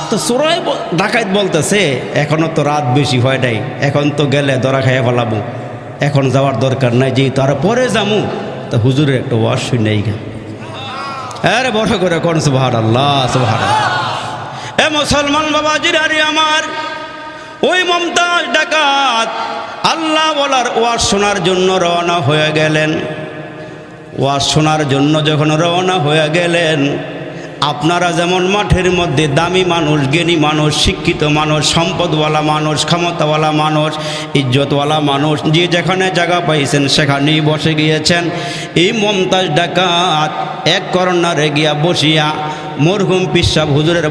তো চোরাই ডাকাত বলতেছে এখনো তো রাত বেশি হয় নাই, এখন তো গেলে ধরা খাইয়া ফেলাবো, এখন যাওয়ার দরকার নাই, যেহেতু আর পরে যামু। তো হুজুরের একটা ওয়াজ শুনে গা, আরে বড় করে কোন সুবহানাল্লাহ সুবহানাল্লাহ। এ মুসলমান বাবাজিরা রে আমার, ওই মমতাজ ডাকাত আল্লাহ বলার ওয়াজ শোনার জন্য রওনা হয়ে গেলেন। ওয়াজ শোনার জন্য যখন রওনা হয়ে গেলেন, আপনারা যেমন মাঠের মধ্যে দামি মানুষ, জ্ঞানী মানুষ, শিক্ষিত মানুষ, সম্পদওয়ালা মানুষ, ক্ষমতাওয়ালা মানুষ, ইজ্জতওয়ালা মানুষ, যে যেখানে জায়গা পাইছেন সেখানেই বসে গিয়েছেন, এই মমতাজ ডাকাত এক কর্নারে গিয়া বসিয়া মরহুম পিসাব হুজুরের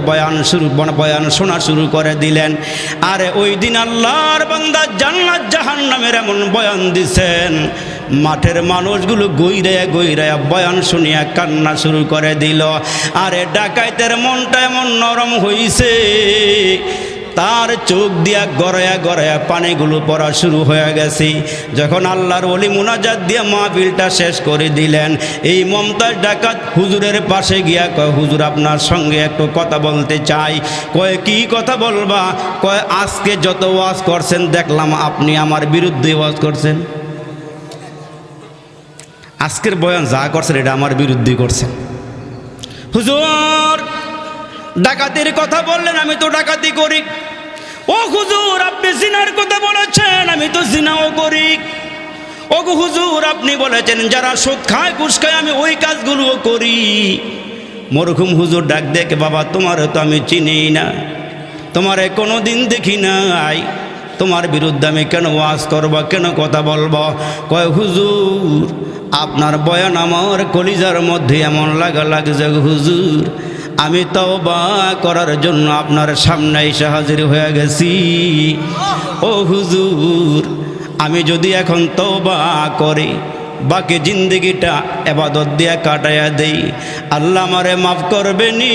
বয়ান শোনা শুরু করে দিলেন। আরে ওই দিন আল্লাহর বান্দা জান্নাত জাহান্নামের এমন বয়ান দিছেন, মাঠের মানুষগুলো গইরায়া বয়ান শুনিয়া কান্না শুরু করে দিল। আরে ডাকাইতের মনটা এমন নরম হইছে, তার চোখ দিয়া গড়ায়া পানিগুলো পড়া শুরু হয়ে গেছে। যখন আল্লাহর ওলি মুনাজাত দিয়ে মাহফিলটা শেষ করে দিলেন, এই মমতাজ ডাকাত হুজুরের পাশে গিয়া কয়, হুজুর আপনার সঙ্গে একটু কথা বলতে চাই। কয় কি কথা বলবা? কয় আজকে যত ওয়াজ করছেন দেখলাম আপনি আমার বিরুদ্ধে ওয়াজ করছেন, আজকের বয়ান যা করছেন এটা আমার বিরুদ্ধে করছেন। হুজুর ডাকাতির কথা বললেন, আমি তো ডাকাতি করি। ও হুজুর আপনি জিনার কথা বলেছেন, আমি তো জিনাও করি। ও হুজুর আপনি বলেছেন যারা সুদ খায় ঘুষ খায়, আমি ওই কাজগুলোও করি। মরহুম হুজুর ডাক দেখে, বাবা তোমারে তো আমি চিনি না, তোমারে কোনো দিন দেখি নাই, তোমার বিরুদ্ধে আমি কেন ওয়াজ করব, কেন কথা বলবো? কয় হুজুর আপনার বয়ান আমার কলিজার মধ্যে এমন লাগছে হুজুর, আমি তওবা করার জন্য আপনার সামনে এসে হাজির হয়ে গেছি। ও হুজুর আমি যদি এখন তওবা করি, বাকি জিন্দগিটা ইবাদত দিয়া কাটায়া দেই, আল্লাহ আমারে মাফ করবেনি।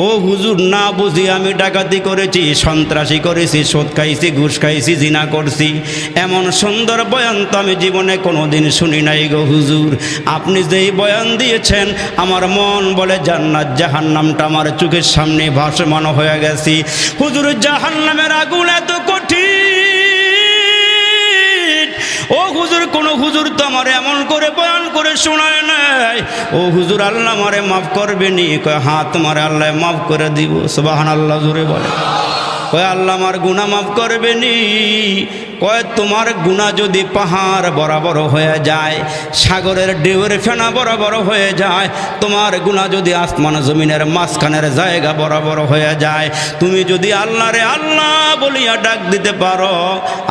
ও হুজুর না বুঝি আমি ডাকাতি করেছি, সন্ত্রাসী করেছি, সুদ খাইছি, ঘুষ খাইছি, জিনা করছি, এমন সুন্দর বয়ান তো আমি জীবনে কোনোদিন শুনি নাই গো হুজুর। আপনি যেই বয়ান দিয়েছেন আমার মন বলে জান্নাত জাহান্নামটা আমার চোখের সামনে ভাসমান হয়ে গেছি। হুজুর জাহান্নামের আগুন এত কঠিন, ও হুজুর কোন হুজুর তো আমার এমন করে বয়ান করে শোনায় নাই। ও হুজুর আল্লাহ আমারে মাফ করবেনি? কয় হ্যাঁ তোমার আল্লাহ মাফ করে দিব। সুবহানাল্লাহ জোরে বলে। কয় আল্লাহ আমার গুনাহ মাফ করবেনি? কয় তোমার গুনাহ যদি পাহাড় বরাবর হয়ে যায়, সাগরের ঢেউয়ের ফেনা বরাবর হয়ে যায়, তোমার গুনাহ যদি আসমান জমিনের মাঝখানের জায়গা বরাবর হয়ে যায়, তুমি যদি আল্লাহরে আল্লাহ বলিয়া ডাক দিতে পারো,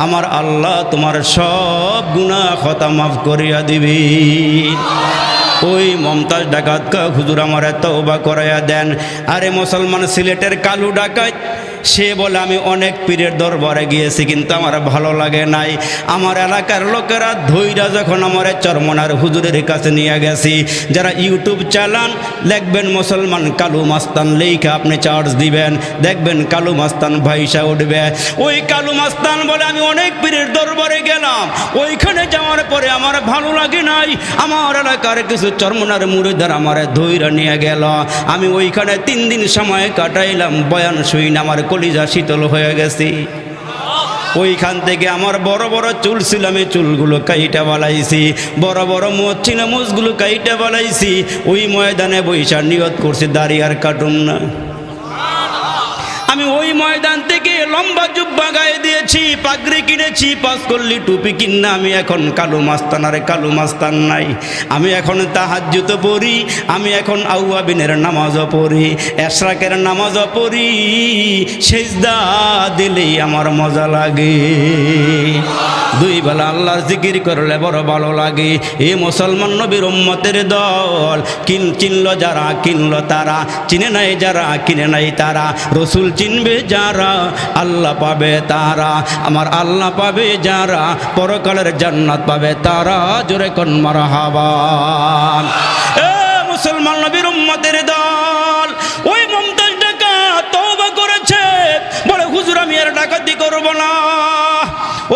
আমার আল্লাহ তোমার সব গুনাহ খতা মাফ করিয়া দিবি। ওই মমতাজ ডাকাত কা হুজুর আমার তওবা করাইয়া দেন। আরে মুসলমান সিলেটের কালু ডাকাত, সে বলে আমি অনেক পীরের দরবারে গিয়েছি কিন্তু আমার ভালো লাগে নাই। আমার এলাকার লোকেরা ধৈরা যখন আমার চরমনার হুজুরের কাছে নিয়ে গেছি, যারা ইউটিউব চালান লিখবেন মুসলমান কালু মাস্তান, লেখা আপনি চার্জ দিবেন, দেখবেন কালু মাস্তান ভাইসা উঠবে। ওই কালু মাস্তান বলে আমি অনেক পীরের দরবারে গেলাম, ওইখানে যাওয়ার পরে আমার ভালো লাগে নাই, আমার এলাকার কিছু চরমনার মুরিদার আমার ধৈরা নিয়ে গেল, আমি ওইখানে 3 দিন সময় কাটাইলাম, বয়ান শুইন আমার কলিজা শীতল হয়ে গেছে। ওইখান থেকে আমার বড় বড় চুল ছিল, আমি চুলগুলো কাইটা বালাইছি, বড় বড় মোচ ছিল, মোচগুলো কাইটা বালাইছি। ওই ময়দানে বৈশা নিয়ত করছি দাড়ি আর কাটুম না। আমি ওই ময়দান থেকে লম্বা জুব্বা গায়ে দিয়েছি, পাগড়ি কিনেছি, 5 কল্লি টুপি কিনা আমি এখন কালু মাস্তান। আরে কালু মাস্তান নাই, আমি এখন তাহাজ্জুদ পড়ি, আমি এখন আউয়াবিনের নামাজও পড়ি, এশরাকের নামাজও পড়ি, সিজদা দিলেই আমার মজা লাগে। 2 বেলা আল্লাহর জিকির করলে বড় ভালো লাগে। এ মুসলমান নবীর উম্মতের দল, চিনল যারা কিনল তারা, চিনে নাই যারা কিনে নাই তারা, রসুল চিনবে যারা আল্লাহ পাবে তারা, আমার আল্লাহ পাবে যারা পরকালের জান্নাত পাবে তারা। জোরে কোন মারহাবা। এ মুসলমান নবীর উম্মতের দল, ওই মমতাজ ডাকাত তওবা করেছে, বলে হুজুর আমি আর ডাকাতি করব না।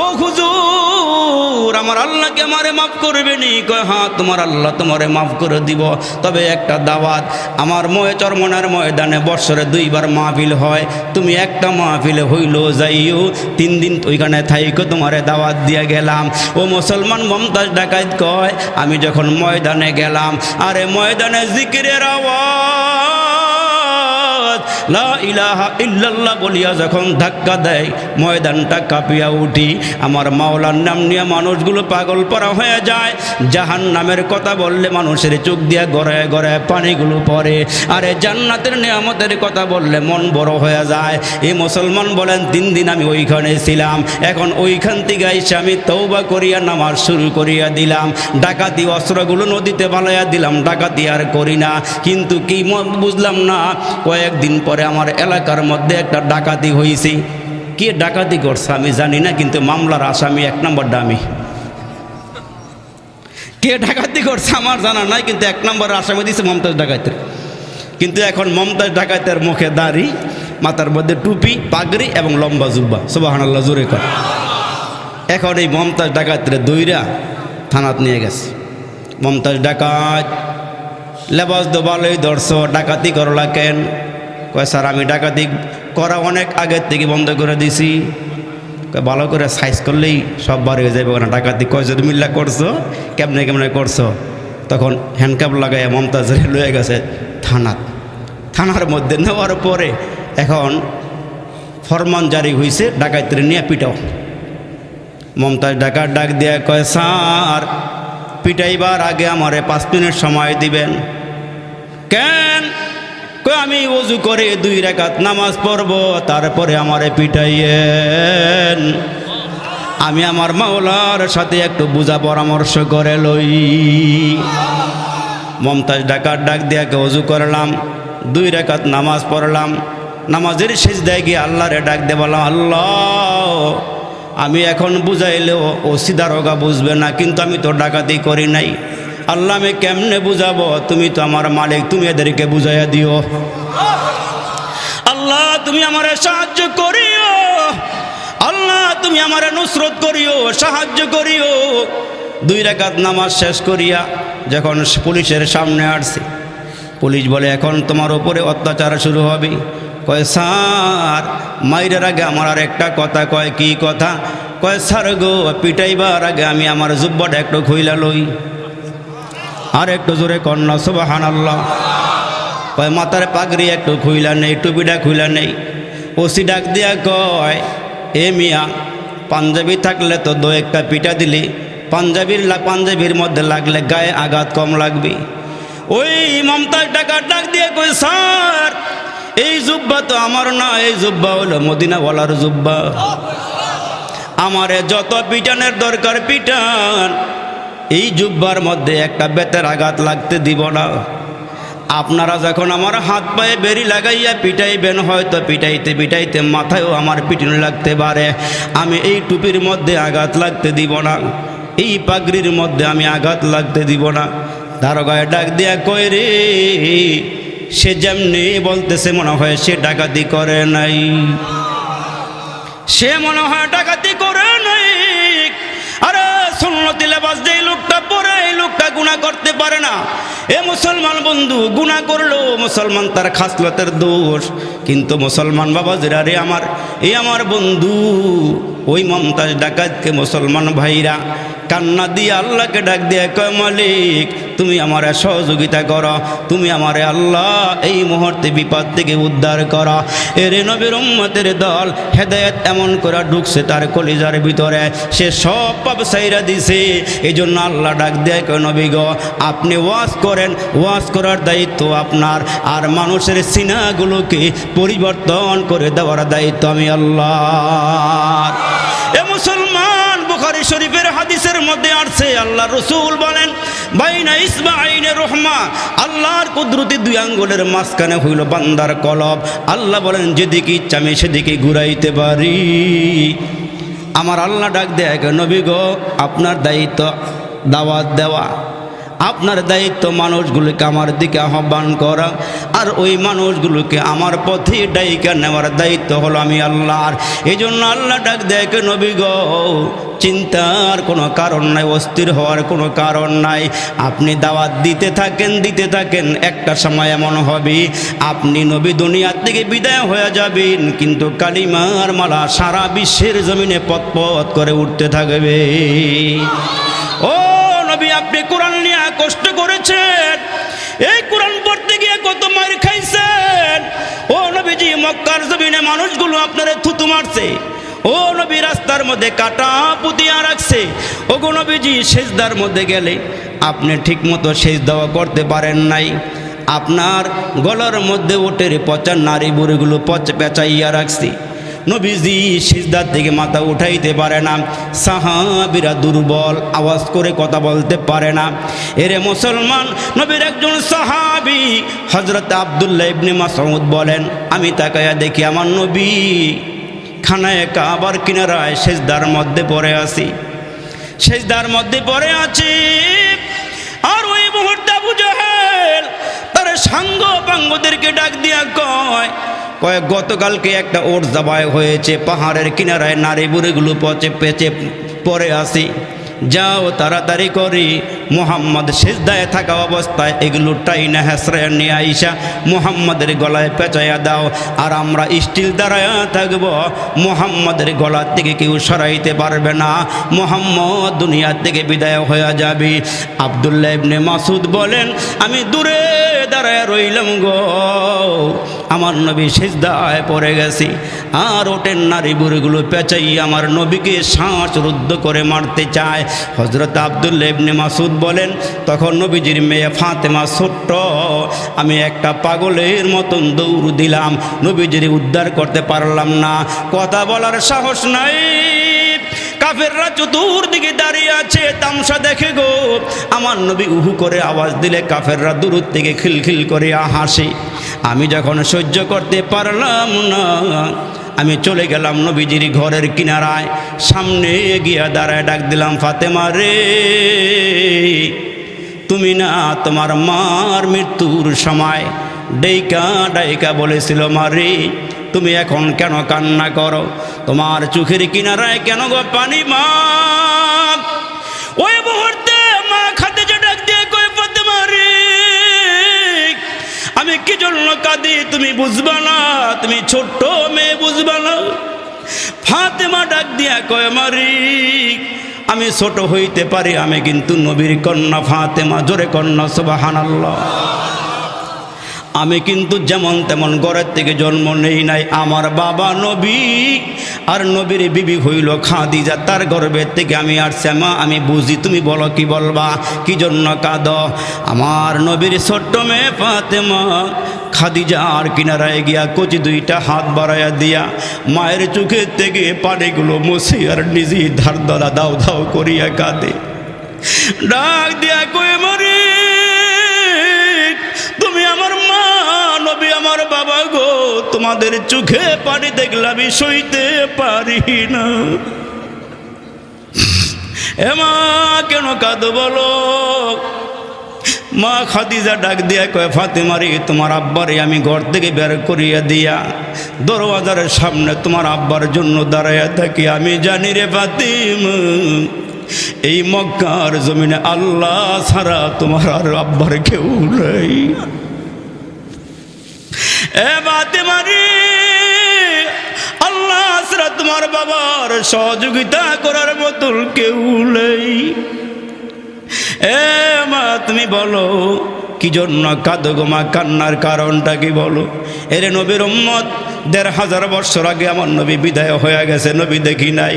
ও হুজুর আমার আল্লাহকে আমারে মাফ করবেনি? কয় হ্যাঁ তোমার আল্লাহ তোমারে মাফ করে দিব, তবে একটা দাওয়াত, আমার চরমনার ময়দানে বৎসরে 2 বার মাহফিল হয়, তুমি একটা মাহফিলে হইল যাইও, 3 দিন ওইখানে থাইকো, তোমারে দাওয়াত দিয়ে গেলাম। ও মুসলমান মমতাজ ডাকাত কয় আমি যখন ময়দানে গেলাম, আরে ময়দানে জিকিরের আওয়াজ, লা ইলাহা ইল্লাল্লাহ বলিয়া যখন ধাক্কা দেয় ময়দানটা কাঁপিয়া উঠি। আমার মাওলার নাম নিয়ে মানুষগুলো পাগল পারা হয়ে যায়। জাহান্নামের কথা বললে মানুষের চোখ দিয়া গড়ায় গড়ায় পানিগুলো পড়ে, আরে জান্নাতের নিয়ামতের কথা বললে মন বড় হয়ে যায়। এই মুসলমান বলেন 3 দিন আমি ওইখানে ছিলাম, এখন ওইখান থেকে এসে আমি তওবা করিয়া নামাজ শুরু করিয়া দিলাম, ডাকাতি অস্ত্রগুলো নদীতে বালাইয়া দিলাম, ডাকাতি আর করি না। কিন্তু কি বুঝলাম না, কয়েকদিন পরে আমার এলাকার মধ্যে একটা ডাকাতি হয়েছে। কে ডাকাতি করছে আমি জানি না, কিন্তু মামলার আসামি 1 নম্বরটা আমি। কে ডাকাতি করছে আমার জানা নাই, কিন্তু 1 নম্বর আসামি দিয়েছে মমতাজ ডাকাতের। কিন্তু এখন মমতাজ ডাকাতের মুখে দাড়ি, মাথার মধ্যে টুপি, পাগড়ি এবং লম্বা জুব্বা, সুবহানাল্লাহ জোরে কর। এখন এই মমতাজ ডাকাতের দইরা থানাত নিয়ে গেছে। মমতাজ ডাকাত, লেবাস তো ভালোই ধরছ, ডাকাতি করলা কেন? কয় স্যার আমি ডাকাতি করা অনেক আগের থেকে বন্ধ করে দিছি। ভালো করে সাইজ করলেই সব বার হয়ে যাবে না। ডাকাতি কয়জন মিল্লা করছো, কেমনে কেমনে করছো? তখন হ্যান্ডকাপ লাগাইয়া মমতাজের লয়ে গেছে থানার মধ্যে নেওয়ার পরে এখন ফরমান জারি হয়েছে, ডাকাতের নিয়ে পিটাও। মমতাজ ডাকাত ডাক দিয়া কয় স্যার পিটাইবার আগে আমারে 5 মিনিট সময় দিবেন। কেন? কয় আমি ওযু করে 2 রাকাত নামাজ পড়ব, তারপরে আমারে পিটাইয়েন। আমি আমার মাওলার সাথে একটু বুঝা পরামর্শ করে লই। মমতাজ ডাকাত ডাক দিয়া ওযু করলাম, 2 রাকাত নামাজ পড়লাম, নামাজের সিজদায় গিয়ে আল্লাহরে ডাক দিয়ে বললাম, আল্লাহ আমি এখন বুঝাইলেও ও সিদারোগা বুঝবে না, কিন্তু আমি তো ডাকাতি করি নাই। আল্লাহ আমি কেমনে বুঝাবো? তুমি তো আমার মালিক, তুমি এদেরকে বুঝাইয়া দিও। আল্লাহ তুমি আমারে সাহায্য করিও, আল্লাহ তুমি আমারে নুসরত করিও, সাহায্য করিও। 2 রাকাত নামাজ শেষ করিয়া যখন পুলিশের সামনে আসছে, পুলিশ বলে এখন তোমার উপরে অত্যাচার শুরু হবে। কয় স্যার মাইরের আগে আমার আর একটা কথা। কয় কি কথা? কয় স্যার গো পিটাইবার আগে আমি আমার জুব্বাটা একটু খুইলা লই। আর একটু জোরে কন্যা সুবহানাল্লাহ। কয় মাথার পাগড়ি একটু খুইলা নেই, টুপিটা খুইলা নেই। ওসি ডাক দিয়া কয় এ মিয়া পাঞ্জাবি থাকলে তো 2-1টা পিটা দিলি, পাঞ্জাবির মধ্যে লাগলে গায়ে আঘাত কম লাগবে। ওই মমতাজ ডাকাত ডাক দিয়ে কই স্যার এই জুব্বা তো আমার না, এই জুব্বা হলো মদিনাওয়ালার জুব্বা। আমারে যত পিটানের দরকার পিটান, এই জুব্বার মধ্যে একটা বেতের আঘাত লাগতে দিব না। আপনারা যখন আমার হাত পায়ে বেরি লাগাইয়া পিটাইবেন, হয়তো পিটাইতে পিটাইতে মাথায়ও আমার পিটুনি লাগতে পারে, আমি এই টুপির মধ্যে আঘাত লাগতে দিব না, এই পাগড়ির মধ্যে আমি আঘাত লাগতে দিব না। দারোগায় ডাক দিয়া কয় রে সে যেমনি বলতেছে মনে হয় সে ডাকাতি করে নাই, সে মনে হয় ডাকাতি করে নাই। আরে সুন্নতি লেবাস যেই লোকটা পরে এই লোকটা গুনাহ করতে পারে না। এ মুসলমান বন্ধু, গুনাহ করলেও মুসলমান তার খাসলতের দোষ, কিন্তু মুসলমান বাবাজিরা রে আমার বন্ধু ওই মমতাজ ডাকাতকে মুসলমান ভাইরা কান্না দিয়ে আল্লাহকে ডাক দিয়ে কয় মালিক তুমি আমারে সহযোগিতা করো, তুমি আমারে আল্লাহ এই মুহূর্তে বিপদ থেকে উদ্ধার করো। এর নবীর উম্মতের দল হেদায়েত এমন করে ঢুকছে তার কলিজার ভিতরে, সে সব পাপ ছাইরা দিছে। এই জন্য আল্লাহ ডাক দেয় কয় নবী গো আপনি ওয়াজ করেন, ওয়াজ করার দায়িত্ব আপনার, আর মানুষের সিনাগুলোকে পরিবর্তন করে দেওয়ার দায়িত্ব আমি আল্লাহ। এ মুসলমান, বুখারী শরীফের হাদিসের মধ্যে আসছে আল্লাহ রসুল বলেন বাইনা ইসবাইনে রহমা, আল্লাহর কুদরতি 2 আঙ্গুলের মাঝখানে হইল বান্দার কলব। আল্লাহ বলেন যেদিকে ইচ্ছা আমি সেদিকে ঘুরাইতে পারি। আমার আল্লাহ ডাক দেয় নবী গো আপনার দায়িত্ব দাওয়াত দেওয়া, আপনার দায়িত্ব মানুষগুলোকে আমার দিকে আহ্বান করা, আর ওই মানুষগুলোকে আমার পথে ডাইকা নেওয়ার দায়িত্ব হলো আমি আল্লাহর। এই জন্য আল্লাহ ডাক দেয় নবী গো চিন্তার কোনো কারণ নাই, অস্থির হওয়ার কোনো কারণ নাই। আপনি দাওয়াত দিতে থাকেন, একটা সময় এমন হবে আপনি নবী দুনিয়ার থেকে বিদায় হয়ে যাবেন, কিন্তু কালিমার মালা সারা বিশ্বের জমিনে পথ করে উঠতে থাকবে। ও নবী আপনি কোরআন নিয়ে কষ্ট করেছেন, এই কোরআন পড়তে গিয়ে কত মার খাইছেন। ও নবীজি মক্কার জমিনে মানুষগুলো আপনারে থুতু মারছে, ও নবী রাস্তার মধ্যে কাটা পুতিয়া রাখছে, ও গো নবীজি সেজদার মধ্যে গেলে আপনি ঠিকমতো সেজদাও করতে পারেন নাই, আপনার গলার মধ্যে ওটের পচা নারী বুড়িগুলো পেঁচাইয়া রাখছি, নবীজি সিজদার থেকে মাথা উঠাইতে পারে না, সাহাবীরা দুর্বল, আওয়াজ করে কথা বলতে পারে না। এরে মুসলমান, নবীর একজন সাহাবী হযরত আব্দুল্লাহ ইবনে মাসউদ বলেন, আমি তাকায়া দেখি আমার নবী খানায়ে কাবার কিনারায় সিজদার মধ্যে পড়ে আছি, সিজদার মধ্যে পড়ে আছি। আর ওই মুহূর্তে আবু জাহেল তার সাঙ্গ পাঙ্গদেরকে ডাক দিয়া কয় গতকালকে একটা ওট জবাই হয়েছে, পাহাড়ের কিনারায় নারী বুড়িগুলো পেঁচে পড়ে আসি, যাও তাড়াতাড়ি করি মুহাম্মদ সিজদায় থাকা অবস্থায় এগুলো টাইনা হেসরায় নিয়ে আইসা মুহাম্মদের গলায় পেঁচাইয়া দাও, আর আমরা স্টিল দাঁড়ায়া থাকবো, মুহাম্মদের গলা থেকে কেউ সরাইতে পারবে না, মুহাম্মদ দুনিয়া থেকে বিদায় হয়ে যাবে। আব্দুল্লাহ ইবনে মাসউদ বলেন, আমি দূরে দাঁড়ায় রইলাম গো, আমার নবী সিজদায় পড়ে গেছি, আর ওটের নারী বুড়িগুলো পেঁচাই আমার নবীকে শ্বাস রুদ্ধ করে মারতে চায়। হযরত আব্দুল্লাহ ইবনে মাসউদ বলেন, তখন নবীজির মেয়ে ফাতেমা ছোট্ট, আমি একটা পাগলের মতন দৌড় দিলাম, নবীজির উদ্ধার করতে পারলাম না, কথা বলার সাহস নাই। কাফেররা চতুর্দিকে দাঁড়িয়ে আছে, তামসা দেখে গো, আমার নবী উহু করে আওয়াজ দিলে কাফেররা দূর থেকে খিলখিল করে হাসে। আমি যখন সহ্য করতে পারলাম না, আমি চলে গেলাম নবীজির ঘরের কিনারায়, সামনে গিয়া দাঁড়ায় ডাক দিলাম, ফাতেমা রে, তুমি না তোমার মার মৃত্যুর সময় ডাইকা ডাইকা বলেছিল, মারে তুমি এখন কেন কান্না করো, তোমার চোখের কিনারায় কেন গো পানি মা? ওই মুহূর্তে মা খাদিজা ডাক দিয়ে কই, ফাতেমা রে, আমি কি জন্য কাঁদি তুমি বুঝবা না, তুমি ছোট্ট মেয়ে বুঝবা না। ফাতেমা ডাক দিয়া কয়, মারি আমি ছোট হইতে পারি, আমি কিন্তু নবীর কন্যা ফাতেমা, জোরে কন্যা সুবহানাল্লাহ। আমি কিন্তু যেমন তেমন ঘরের থেকে জন্ম নেই নাই, আমার বাবা নবী আর নবীর বিবি হইল খাদিজা, তার গর্ভের থেকে আমি আসছি। মা আমি বুঝি, তুমি বলো কি বলবা, কি জন্য কাঁদো? আমার নবীর ছোট্ট মেয়ে ফাতেমা খাদিজার কিনারায় গিয়া কচি দুইটা হাত বাড়াইয়া দিয়া মায়ের চোখের থেকে পানিগুলো মুছে আর নিজে ধার দ্বারা দাও দাও করিয়া কাঁদে, ডাক দিয়া কয়ে, মরে তুমি আমার মা, নবী আমার বাবা গো, তোমাদের চোখে পানি দেখলে আমি সইতে পারি না। এ মা কেন কাঁদো বলো? মা খাদিজা ডাক দিয়া কয়, ফাতেমারি তোমার আব্বারে আমি ঘর থেকে বের করিয়া দিয়া দরওয়াজার সামনে তোমার আব্বার জন্য দাঁড়াইয়া থাকি, আমি জানি রে ফাতেমা, এই মক্কার জমিনে আল্লাহ ছাড়া তোমার আর আব্বার কেউ নাই। এ ফাতেমা রে, আল্লাহ ছাড়া তোমার বাবার সহযোগিতা করার মতন কেউ নেই। এ মা তুমি বলো কি জন্য কাঁদো গো মা, কান্নার কারণটা কি বলো? এরে নবীর উম্মত, ১৫০০ বছর আগে আমার নবী বিদায় হয়ে গেছে, নবী দেখি নাই।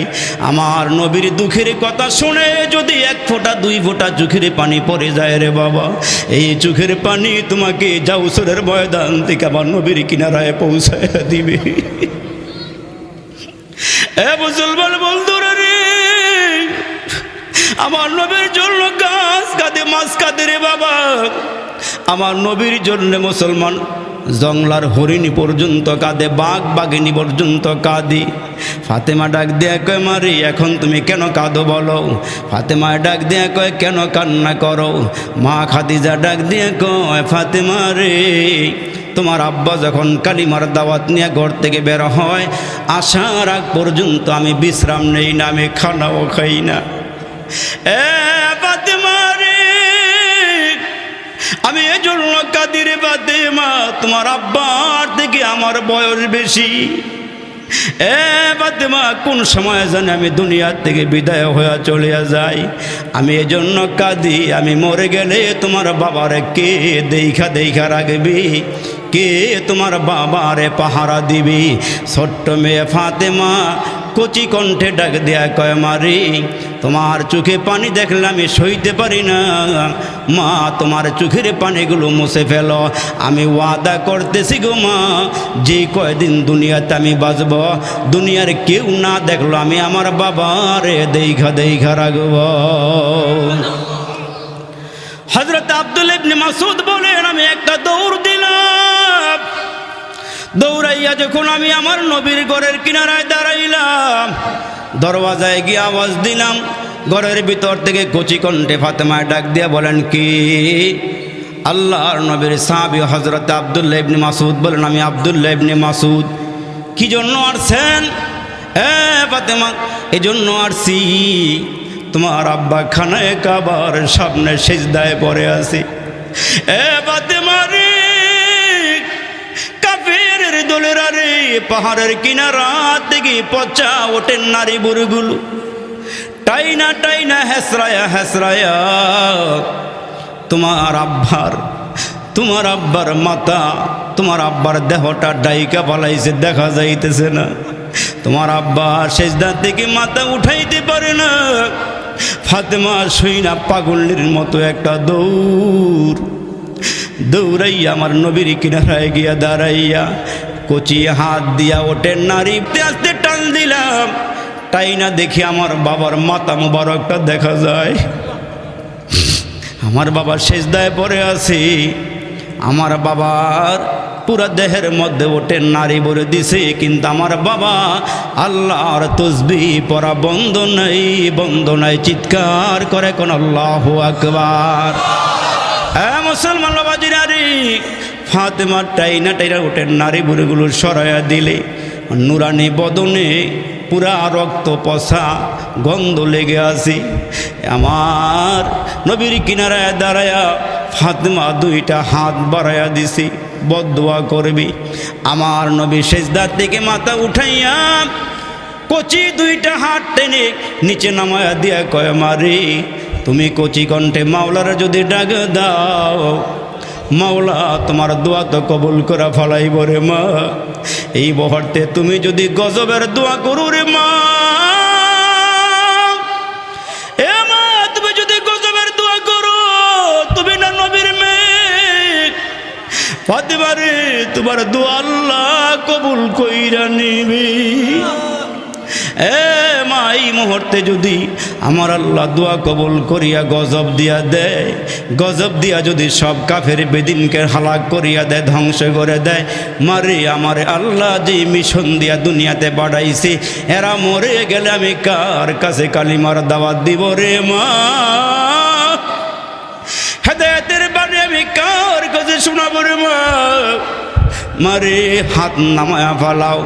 আমার নবীর দুঃখের কথা শুনে যদি ১ ফোঁটা ২ ফোঁটা চোখের পানি পড়ে যায় রে বাবা, এই চোখের পানি তোমাকে জাউসরের ময়দান থেকে আমার নবীর কিনারায় পৌঁছায় দিবে। এ মুসলমান বন্ধুরা রে, আমার নবীর জন্য গাছ কাঁদে, মাছ কাঁদে রে বাবা, আমার নবীর জন্য মুসলমান জংলার হরিণী পর্যন্ত কাঁদে, বাঘ বাঘিনী পর্যন্ত কাঁদি। ফাতেমা ডাক দেয়া কয়, মারি এখন তুমি কেন কাঁদো বলো? ফাতেমা ডাক দেয়া কয়, কেন কান্না করো? মা খাদিজা ডাক দিয়ে কয়, ফাতেমা রে, তোমার আব্বা যখন কালিমার দাওয়াত নিয়ে ঘর থেকে বের হয়, আসার আগ পর্যন্ত আমি বিশ্রাম নেই না, আমি খানাও খাই না। এ ফাতেমা রে, আমি এজন্য কাঁদি রে ফাতেমা, তোমার আব্বার থেকে আমার বয়স বেশি। এ ফাতেমা, কোন সময় জানি আমি দুনিয়া থেকে বিদায় হয়ে চলে যাই, আমি এজন্য কাঁদি, আমি মরে গেলে তোমার বাবার কে দেখা দেখা রাখবি, কে তোমার বাবারে পাহারা দিবি? ছোট্ট মেয়ে ফাতেমা কচি কণ্ঠে ডাক দেয়া কয়, মারে তোমার চোখে পানি দেখলে আমি সইতে পারি না, মা তোমার চোখের পানিগুলো মুছে ফেলো। আমি ওয়াদা করতেছি গো মা, যে কয়দিন দুনিয়াতে আমি বাঁচব, দুনিয়ার কেউ না দেখলো আমি আমার বাবারে দেখা রাখব। হযরত আব্দুল্লাহ ইবনে মাসউদ বলেন, আমি একটা দৌড় দিলাম, দৌড়াইয়া যখন আমি আমার নবীর ঘরের কিনারায় দাঁড়াইলাম, দরওয়াজায় গিয়ে আওয়াজ দিলাম, ঘরের ভিতর থেকে কচি কণ্ঠে ফাতেমা ডাক দিয়া বলেন, কি? আল্লাহর নবীর সাহাবী হযরত আব্দুল্লাহ ইবনে মাসউদ বলেন, আমি আব্দুল্লাহ ইবনে মাসউদ। কি জন্য আসছেন? ফাতেমা, এই জন্য আসছি, তোমার আব্বা খানায়ে কাবার সামনে সিজদায় পড়ে আছে। ফাতেমা রে, কাফেরের দলেরা রে, পাহাড়ের কিনারা থেকে পচা ওঠেন নারী বুড়িগুলো টাইনা টাইনা হেসরায়া তোমার আব্বার মাথা, তোমার আব্বার দেহটা ডাইকা পালাইছে, দেখা যাইতেছে না। তোমার আব্বা সিজদা থেকে মাথা উঠাইতে পারে না। ফাতেমা শুইনা পাগলের মতো একটা দৌড়াইয়া আমার নবীর কিনারায় গিয়া দাঁড়াইয়া কচি হাত দিয়া ওঠেন নারী আস্তে টান দিলাম, তাই না দেখি আমার বাবার মাথা মোবারকটা দেখা যায়। আমার বাবা সিজদায় পড়ে আছে, আমার বাবার পুরা দেহের মধ্যে ওঠেন নারী ভরে দিছে, কিন্তু আমার বাবা আল্লাহর তসবিহ পড়া বন্ধ নাই, চিৎকার করে কোন আল্লাহু আকবার। মুসলমান বাবাজিরা রে, ফাতেমা টাইনা ওঠেন নারী ভুড়িগুলো সরাইয়া দিলে নুরানি বদনে পুরা রক্ত পচা গন্ধ লেগে আছে। আমার নবীর কিনারায় দাঁড়ায়া ফাতেমা দুইটা হাত বাড়াইয়া দিছি, বদদুয়া করবি। আমার নবী সিজদার থেকে মাথা উঠাইয়া কচি দুইটা হাত টেনে নিচে নামায়া দিয়া কয়, মারে তুমি কচি কণ্ঠে মাওলার যদি ডাক দাও, মাওলা তোমার দোয়া তো কবুল করা ফলাইব রে মা। এই মুহূর্তে তুমি যদি গজবের দোয়া করো রে মা, তুমি যদি গজবের দোয়া করো, তুমি না নবীর মেয়ে ফাতেমা রে, তোমার দোয়া আল্লাহ কবুল কইরা নিবি। মা, এই মুহূর্তে যদি আমার আল্লাহ দোয়া কবুল করিয়া গজব দিয়া দেয়, গজব দিয়া যদি সব কাফের বেদিনকে হালাক করিয়া দেয়, ধ্বংস করে দেয়, মারে আমারে আল্লাহ যে মিশন দিয়া দুনিয়াতে বাড়াইছে, এরা মরে গেলে আমি কার কাছে কালিমার দাওয়াত দিব রে মা? হেদায়েতের বাণী আমি কার কাছে শোনাবো রে মা? মারে হাত নামায়া ফালাও।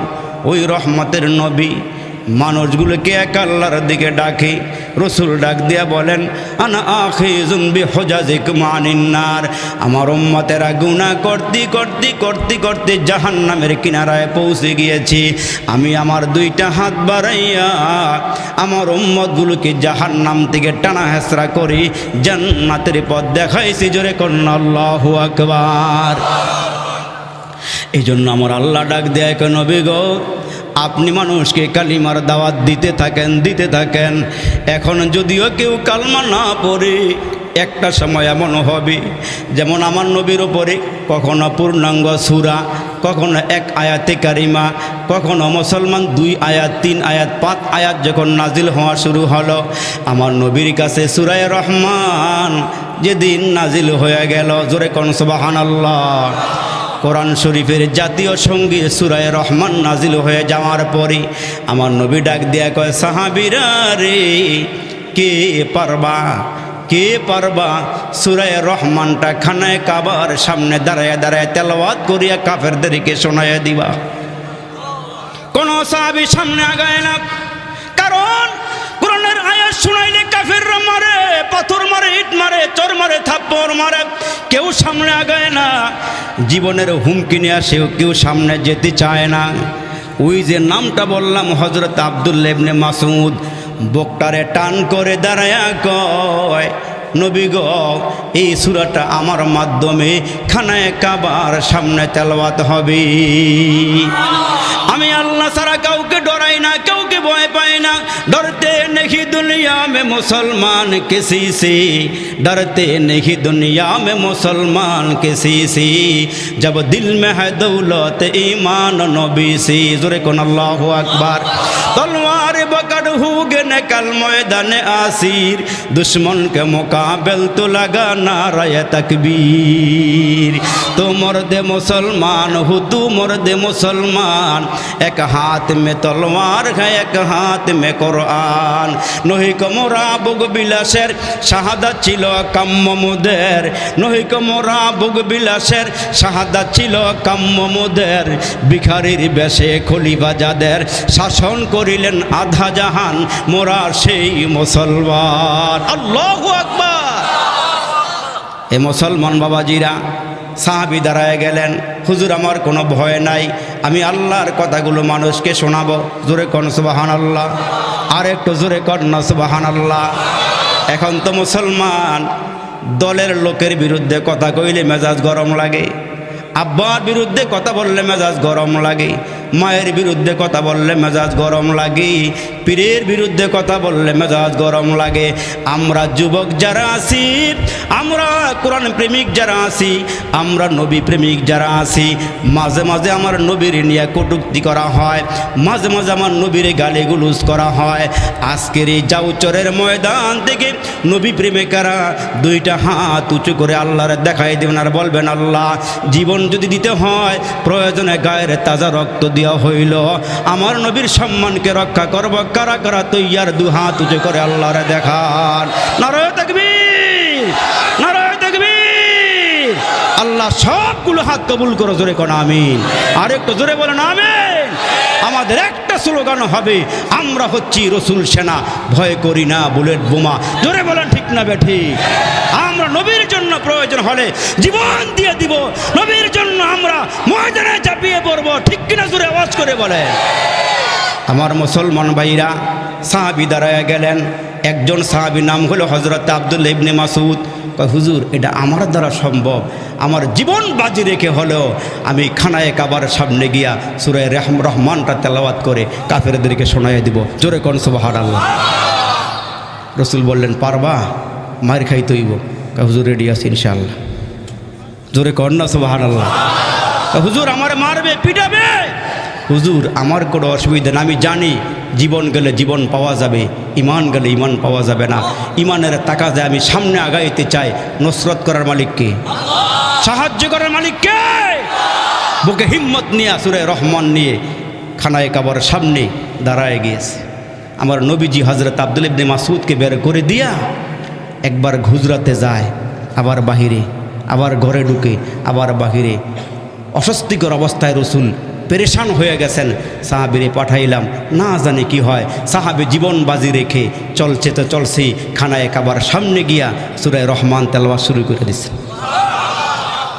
ওই রহমতের নবী মানুষগুলোকে এক আল্লাহর দিকে ডাকে। রসুল ডাক দিয়া বলেন, আনা আখিযুন বিহুজাজিকুম আনিন নার। আমার উম্মতেরা গুনাহ করতে জাহান্নামের কিনারায় পৌঁছে গিয়েছি। আমি আমার দুইটা হাত বাড়াইয়া আমার উম্মতগুলোকে জাহান্নাম থেকে টানা হেসরা করি জান্নাতের পথ দেখাইছি। জোরে কন্না আল্লাহু আকবার। এই জন্য আমার আল্লাহ ডাক দেয়, নবী গো, আপনি মানুষকে কালিমার দাওয়াত দিতে থাকেন। এখন যদিও কেউ কালমা না পড়ে, একটা সময় এমন হবে যেমন আমার নবীর ওপরে কখনো পূর্ণাঙ্গ সূরা, কখনো এক আয়াতে কারিমা, কখনো মুসলমান 2 আয়াত 3 আয়াত 5 আয়াত যখন নাজিল হওয়া শুরু হলো, আমার নবীর কাছে সূরা রহমান যেদিন নাজিল হয়ে গেল, জোরে কোন সুবহানাল্লাহ। কোরআন শরীফের জাতীয় সঙ্গীত সূরা রহমান নাজিল হয়ে যাওয়ার পরে আমার নবী ডাক দিয়া কয়, সাহাবীরা রে, কে পারবা সূরা রহমানটা খানায়ে কাবার সামনে দাঁড়ায় তেলাওয়াত করিয়া কাফেরদেরকে শোনাইয়া দিবা? কোন সাহাবী সামনে আগায় না, কারণ কোরআনের আয়াত শুনাইলে কাফেররা মারে, পাথর মারে, ইট মারে, চর মারে, থাপ্পড় মারে, কেউ সামনে আগায় না। জীবনের হুমকি নিয়ে আসেও কেউ সামনে যেতে চায় না। ওই যে নামটা বললাম হযরত আব্দুল্লাহ ইবনে মাসউদ, বকটারে টান করে দাঁড়ায়া কয়, নবী গো এই সূরাটা আমার মাধ্যমে খানায়ে কাবার সামনে তেলাওয়াত হবে। আমি আল্লাহ ছাড়া কাউকে ডরাই না, কাউকে ভয় পাই না। डरते नहीं दुनिया में मुसलमान किसी से, डरते नहीं दुनिया में मुसलमान किसी से, जब दिल में है दौलत ईमान नबी से। जोरे कौन अल्लाहु अकबर। तलवार पकड़ हुए निकल मैदान आसिर, दुश्मन के मुकाबल तो लगा नारा तकबीर। तो मर्द मुसलमान हो, तू मर्द मुसलमान, एक हाथ में तलवार है एक हाथ में কোরআন। নহিক মোরা বুক বিলাসের শাহাদাত ছিল কাম্য মুদের, নহিক মোরা বুক বিলাসের শাহাদাত ছিল কাম্য মুদের। ভিখারির বেশে খলিফা যাদের শাসন করিলেন আধা জাহান, মোরা সেই মুসলমান। আল্লাহু আকবার। এ মুসলমান বাবাজিরা, সাহাবী দাঁড়ায় গেলেন, হুজুর আমার কোনো ভয় নাই, আমি আল্লাহর কথাগুলো মানুষকে শোনাবো। জোরে কোন সুবহানাল্লাহ, আর একটু জোরে কর না সুবহানাল্লাহ। এখন তো মুসলমান দলের লোকের বিরুদ্ধে কথা কইলে মেজাজ গরম লাগে, আব্বার বিরুদ্ধে কথা বললে মেজাজ গরম লাগে, মায়ের বিরুদ্ধে কথা বললে মেজাজ গরম লাগে, পীরের বিরুদ্ধে কথা বললে মেজাজ গরম লাগে। আমরা যুবক যারা আছি, আমরা কোরআন প্রেমিক যারা আছি, আমরা নবী প্রেমিক যারা আছি, মাঝে মাঝে আমার নবীর নিয়ে কটূক্তি করা হয়, মাঝে মাঝে আমার নবীর গালিগুলুজ করা হয়। আজকের এই জাউচরের ময়দান থেকে নবী প্রেমিকারা দুইটা হাত উঁচু করে আল্লাহর দেখাই দেবেন আর বলবেন, আল্লাহ জীবন যদি দিতে হয় প্রয়োজনে গায়ের তাজা রক্ত দেওয়া হইল, আমার নবীর সম্মানকে রক্ষা করব। কারা কারা তৈয়ার? দু হাত উঁচু করে আল্লাহর দেখান। নারায়ে তাকবীর, নারায়ে তাকবীর। আল্লাহ সবগুলো হাত কবুল করো। জোরে কোন আমিন। আর একটু জোরে বলেন আমিন। আমাদের একটা স্লোগান হবে, আমরা হচ্ছি রসুল সেনা, ভয় করি না বুলেট বোমা। জোরে বলেন ঠিক না বেঠিক? আমরা নবীর জন্য প্রয়োজন হলে জীবন দিয়ে দিব, নবীর জন্য আমরা ময়দানে ঝাঁপিয়ে পড়ব। ঠিক কিনা? জোরে আওয়াজ করে বলে। আমার মুসলমান ভাইরা, সাহাবী দাঁড়ায় গেলেন। একজন সাহাবী নাম হলো হযরত আব্দুল্লাহ ইবনে মাসউদ। হুজুর এটা আমার দ্বারা সম্ভব, আমার জীবন বাজি রেখে হলেও আমি খানায়ে কাবার সামনে গিয়া সূরা রহমানটা তেলাওয়াত করে কাফেরদেরকে শোনাইয়া দিব। জোরে কোন সুবহানাল্লাহ। রাসূল বললেন, পারবা? মার খাইতে হইব। হুজুর রেডি আছি ইনশাআল্লাহ। জোরে কোন না সুবহানাল্লাহ। হুজুর আমার মারবে, পিটাবে। হুজুর আমার কোনো অসুবিধা না, আমি জানি জীবন গেলে জীবন পাওয়া যাবে, ইমান গেলে ইমান পাওয়া যাবে না। ইমানের তাকাজায় আমি সামনে আগাইতে চাই। নসরত করার মালিককে, সাহায্য করার মালিককে। বুকে হিম্মত নিয়ে সূরা রহমান নিয়ে খানায়ে কাবার সামনে দাঁড়ায় গিয়েছে। আমার নবীজি হযরত আব্দুল্লাহ ইবনে মাসউদকে বের করে দিয়া একবার গুজরাতে যায়, আবার বাহিরে, আবার ঘরে ঢুকে, আবার বাহিরে। অস্বস্তিকর অবস্থায় রাসূল পেরেশান হয়ে গেছেন। সাহাবীরে পাঠাইলাম, না জানি কি হয়। সাহাবী জীবন বাজি রেখে চলছে তো চলছে, খানায়ে কাবার সামনে গিয়া সূরা রহমান তেলাওয়াত শুরু করে দিচ্ছে।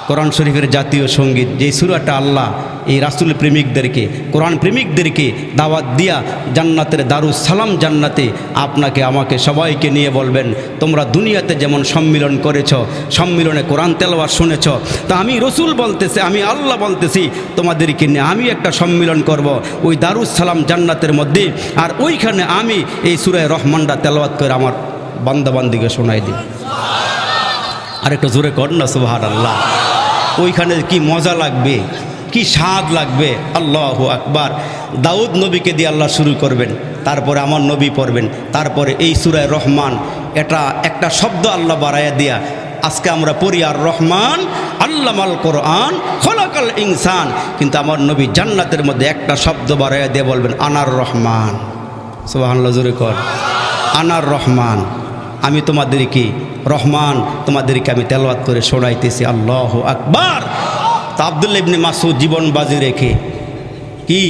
কোরআন শরীফের জাতীয় সঙ্গীত, যে সূরাটা আল্লাহ এই রাসূল প্রেমিকদেরকে, কোরআন প্রেমিকদেরকে দাওয়াত দিয়া জান্নাতের দারুস সালাম জান্নাতে আপনাকে আমাকে সবাইকে নিয়ে বলবেন, তোমরা দুনিয়াতে যেমন সম্মিলন করেছ, সম্মিলনে কোরআন তেলাওয়াত শুনেছ, তা আমি রাসূল বলতেছি, আমি আল্লাহ বলতেছি তোমাদেরকে নিয়ে আমি একটা সম্মিলন করব ওই দারুস সালাম জান্নাতের মধ্যে। আর ওইখানে আমি এই সূরা রহমানটা তেলাওয়াত করে আমার বান্দাবান্দিকে শোনাই দিই। আর একটু জোরে কর না সুবহানাল্লাহ। ওইখানে কি মজা লাগবে, কি স্বাদ লাগবে। আল্লাহু আকবার। দাউদ নবীকে দিয়ে আল্লাহ শুরু করবেন, তারপরে আমার নবী পড়বেন, তারপরে এই সূরা রহমান। এটা একটা শব্দ আল্লাহ বাড়াইয়া দিয়া আজকে আমরা পড়ি আর রহমান আল্লামাল কোরআন খলাকাল ইনসান, কিন্তু আমার নবী জান্নাতের মধ্যে একটা শব্দ বাড়াইয়া দিয়ে বলবেন আনার রহমান। সুবহানাল্লাহ, জোরে কর। আনার রহমান, আমি তোমাদেরকে রহমান, তোমাদেরকে আমি তেলাওয়াত করে শোনাইতেছি। আল্লাহু আকবার। তা আব্দুল্লাহ ইবনে মাসউদ জীবন বাজি রেখে কি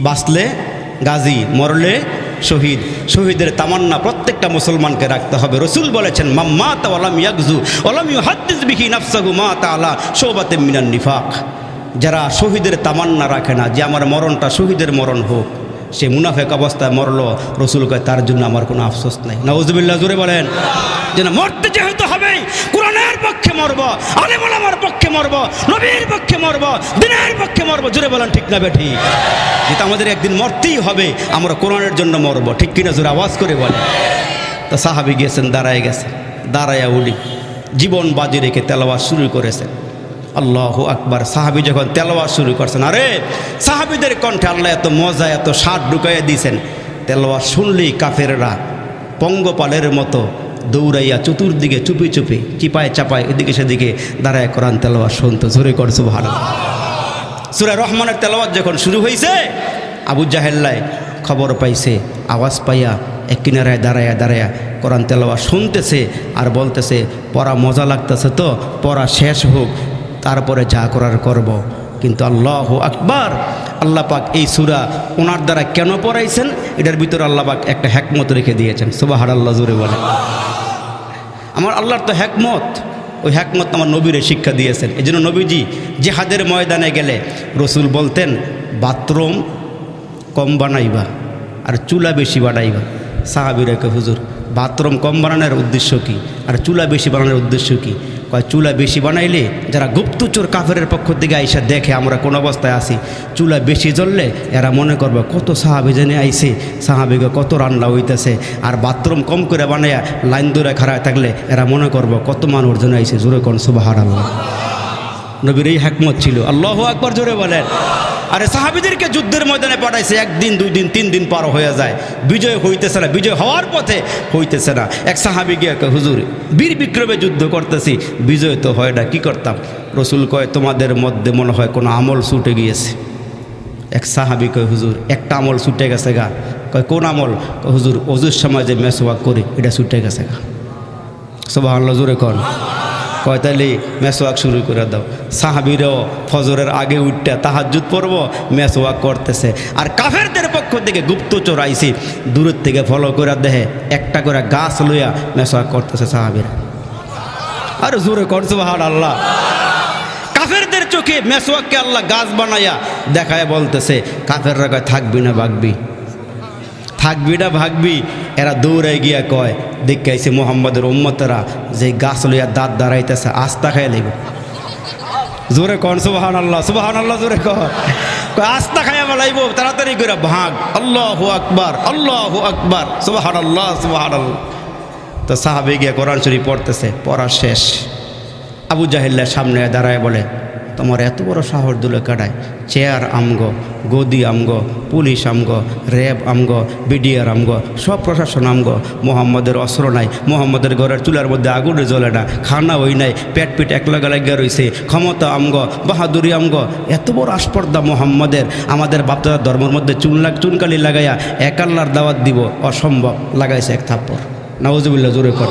বাঁচলে গাজী, মরলে শহীদ। শহীদের তামান্না প্রত্যেকটা মুসলমানকে রাখতে হবে। রাসূল বলেছেন, মাম্মাতা ওয়ালাম ইয়াগজু ওয়ালাম ইউহাদ্দিস বিহি নাফসাহু মা তাআলা শুবাতাম মিনান নিফাক। যারা শহীদের তামান্না রাখে না যে আমার মরণটা শহীদের মরণ হোক, সে মুনাফেক অবস্থায় মরলো, রাসূল কয় তার জন্য আমার কোনো আফসোস নাই। নাউজুবিল্লাহ, জোরে বলেন। যেন মরতে যেহেতু হবে কোরআনের পক্ষে মরব, আলেম ওলামার পক্ষে মরব, নবীর পক্ষে মরব, দ্বীনের পক্ষে মরব। জোরে বলেন ঠিক না বেঠি? যেটা আমাদের একদিন মরতেই হবে, আমরা কোরআনের জন্য মরব, ঠিক কিনা? জোরে আওয়াজ করে বলে। তো সাহাবী গিয়েছেন, দাঁড়ায় গেছে, দাঁড়ায়া উঠি জীবন বাজি রেখে তেলাওয়াত শুরু করেছেন। আল্লাহু আকবার। সাহাবী যখন তেলাওয়াত শুরু করছেন, আরে সাহাবীদের কণ্ঠে আল্লাহ এত মজা, এত স্বাদ ঢুকাইয়া দিয়েছেন, তেলাওয়াত শুনলেই কাফেররা পঙ্গপালের মতো দৌড়াইয়া চতুর্দিকে চুপি চুপি চিপায় চাপায় এদিকে সেদিকে দাঁড়ায় কোরআন তেলাওয়াত শুনতো। জোরে কর সুবহানাল্লাহ। সূরা রহমানের তেলাওয়াত যখন শুরু হয়েছে, আবু জাহেল্লায় খবর পাইছে, আওয়াজ পাইয়া এক কিনারায় দাঁড়ায়া দাঁড়ায়া কোরআন তেলাওয়াত শুনতেছে আর বলতেছে, পড়া মজা লাগতেছে তো, পড়া শেষ হোক, তারপরে যা করার করব। কিন্তু আল্লাহু আকবার, আল্লাহ পাক এই সূরা ওনার দ্বারা কেন পড়াইছেন, এটার ভিতরে আল্লাহ পাক একটা হিকমত রেখে দিয়েছেন। সুবহানাল্লাহ, জোরে বলে। আমার আল্লাহর তো হিকমত, ওই হিকমত আমার নবীরে শিক্ষা দিয়েছেন। এই জন্য নবীজি জিহাদের ময়দানে গেলে রসুল বলতেন, বাথরুম কম বানাইবা আর চুলা বেশি বানাইবা। সাহাবীরা কে হুজুর বাথরুম কম বানানোর উদ্দেশ্য কি আর চুলা বেশি বানানোর উদ্দেশ্য কি? কয় চুলা বেশি বানাইলে যারা গুপ্তচর কাফেরের পক্ষ থেকে আইসা দেখে আমরা কোন অবস্থায় আছি, চুলা বেশি জ্বললে এরা মনে করবে কত সাহাবী জেনে আইছে, সাহাবীকে কত রান্না হইতেছে। আর বাথরুম কম করে বানাইয়া লাইন ধরে খাড়ায় থাকলে এরা মনে করবে কত মানুষ জেনে আইছে। জোরে কোন সুবহানাল্লাহ। নবীর এই হিকমত ছিল। আল্লাহু আকবার, জোরে বলেন। আরে সাহাবীদেরকে যুদ্ধের ময়দানে পাঠাইছে, একদিন দুই দিন তিন দিন পার হয়ে যায়, বিজয় হইতেছে না, বিজয় হওয়ার পথে হইতেছে না। এক সাহাবী গিয়ে হুজুর বীর বিক্রমে যুদ্ধ করতেছি, বিজয় তো হয় না, কি করতাম? রসুল কয়, তোমাদের মধ্যে মনে হয় কোনো আমল ছুটে গিয়েছে। এক সাহাবী কয়, হুজুর একটা আমল ছুটে গেছে গা। কয় কোন আমল? কয় হুজুর ওজুর সময় যে মেসওয়াক করি এটা ছুটে গেছে গা। সুবহানাল্লাহ, জোরে কোন। কয় তাহলে মেসওয়াক শুরু করে দাও। সাহাবীরাও ফজরের আগে উঠতে তাহাজ্জুদ পড়ব, মেসওয়াক করতেছে। আর কাফেরদের পক্ষ থেকে গুপ্তচর আইছি, দূরের থেকে ফলো করে দেখে একটা করে গাছ লইয়া মেসওয়াক করতেছে সাহাবীরা। আর জোরে কর সুবহানাল্লাহ। কাফেরদের চোখে মেসওয়াককে আল্লাহ গাছ বানাইয়া দেখায় বলতেছে, কাফেররা কয় থাকবি না ভাগবি, থাকবি না ভাগবি। এরা দৌড়াই গিয়া কয়, দেখাইছে মোহাম্মদের উম্মতেরা যে গাছ লইয়া দাঁত দাঁড়াইতেছে, আস্তা খাইয়া লাগবে। জোরে কন সুবহানাল্লাহ, সুবহানাল্লাহ, জোরে কন। আস্তা খাইয়া বলাইব, তাড়াতাড়ি করে ভাগ। আল্লাহু আকবার, আল্লাহু আকবার, সুবহানাল্লাহ, সুবহানাল্লাহ। তো সাহাবী গিয়া কোরআন শরীফ পড়তেছে, পড়া শেষ। আবু জাহেল্লার সামনে দাঁড়ায় বলে, তোমার এত বড় সাহস দুলে কাটায়, চেয়ার আমগো, গদি আমগো, পুলিশ আমগো, র্যাব আমগো, বিডিআর আমগো, সব প্রশাসন আমগো। মোহাম্মদের অস্ত্র নাই, মোহাম্মদের ঘরের চুলার মধ্যে আগুনে জ্বলে না, খানা হই নাই, পেট পিট এক লাগা লাগিয়া রয়েছে, ক্ষমতা আমগো, বাহাদুরি আমগো। এত বড় আস্পর্ধা মোহাম্মদের, আমাদের বাপদাদার ধর্মের মধ্যে চুনকালি লাগাইয়া এক আল্লাহর দাওয়াত দিব, অসম্ভব। লাগাইছে এক থাপ্পড়। নাউজুবিল্লাহ, জোরে কর।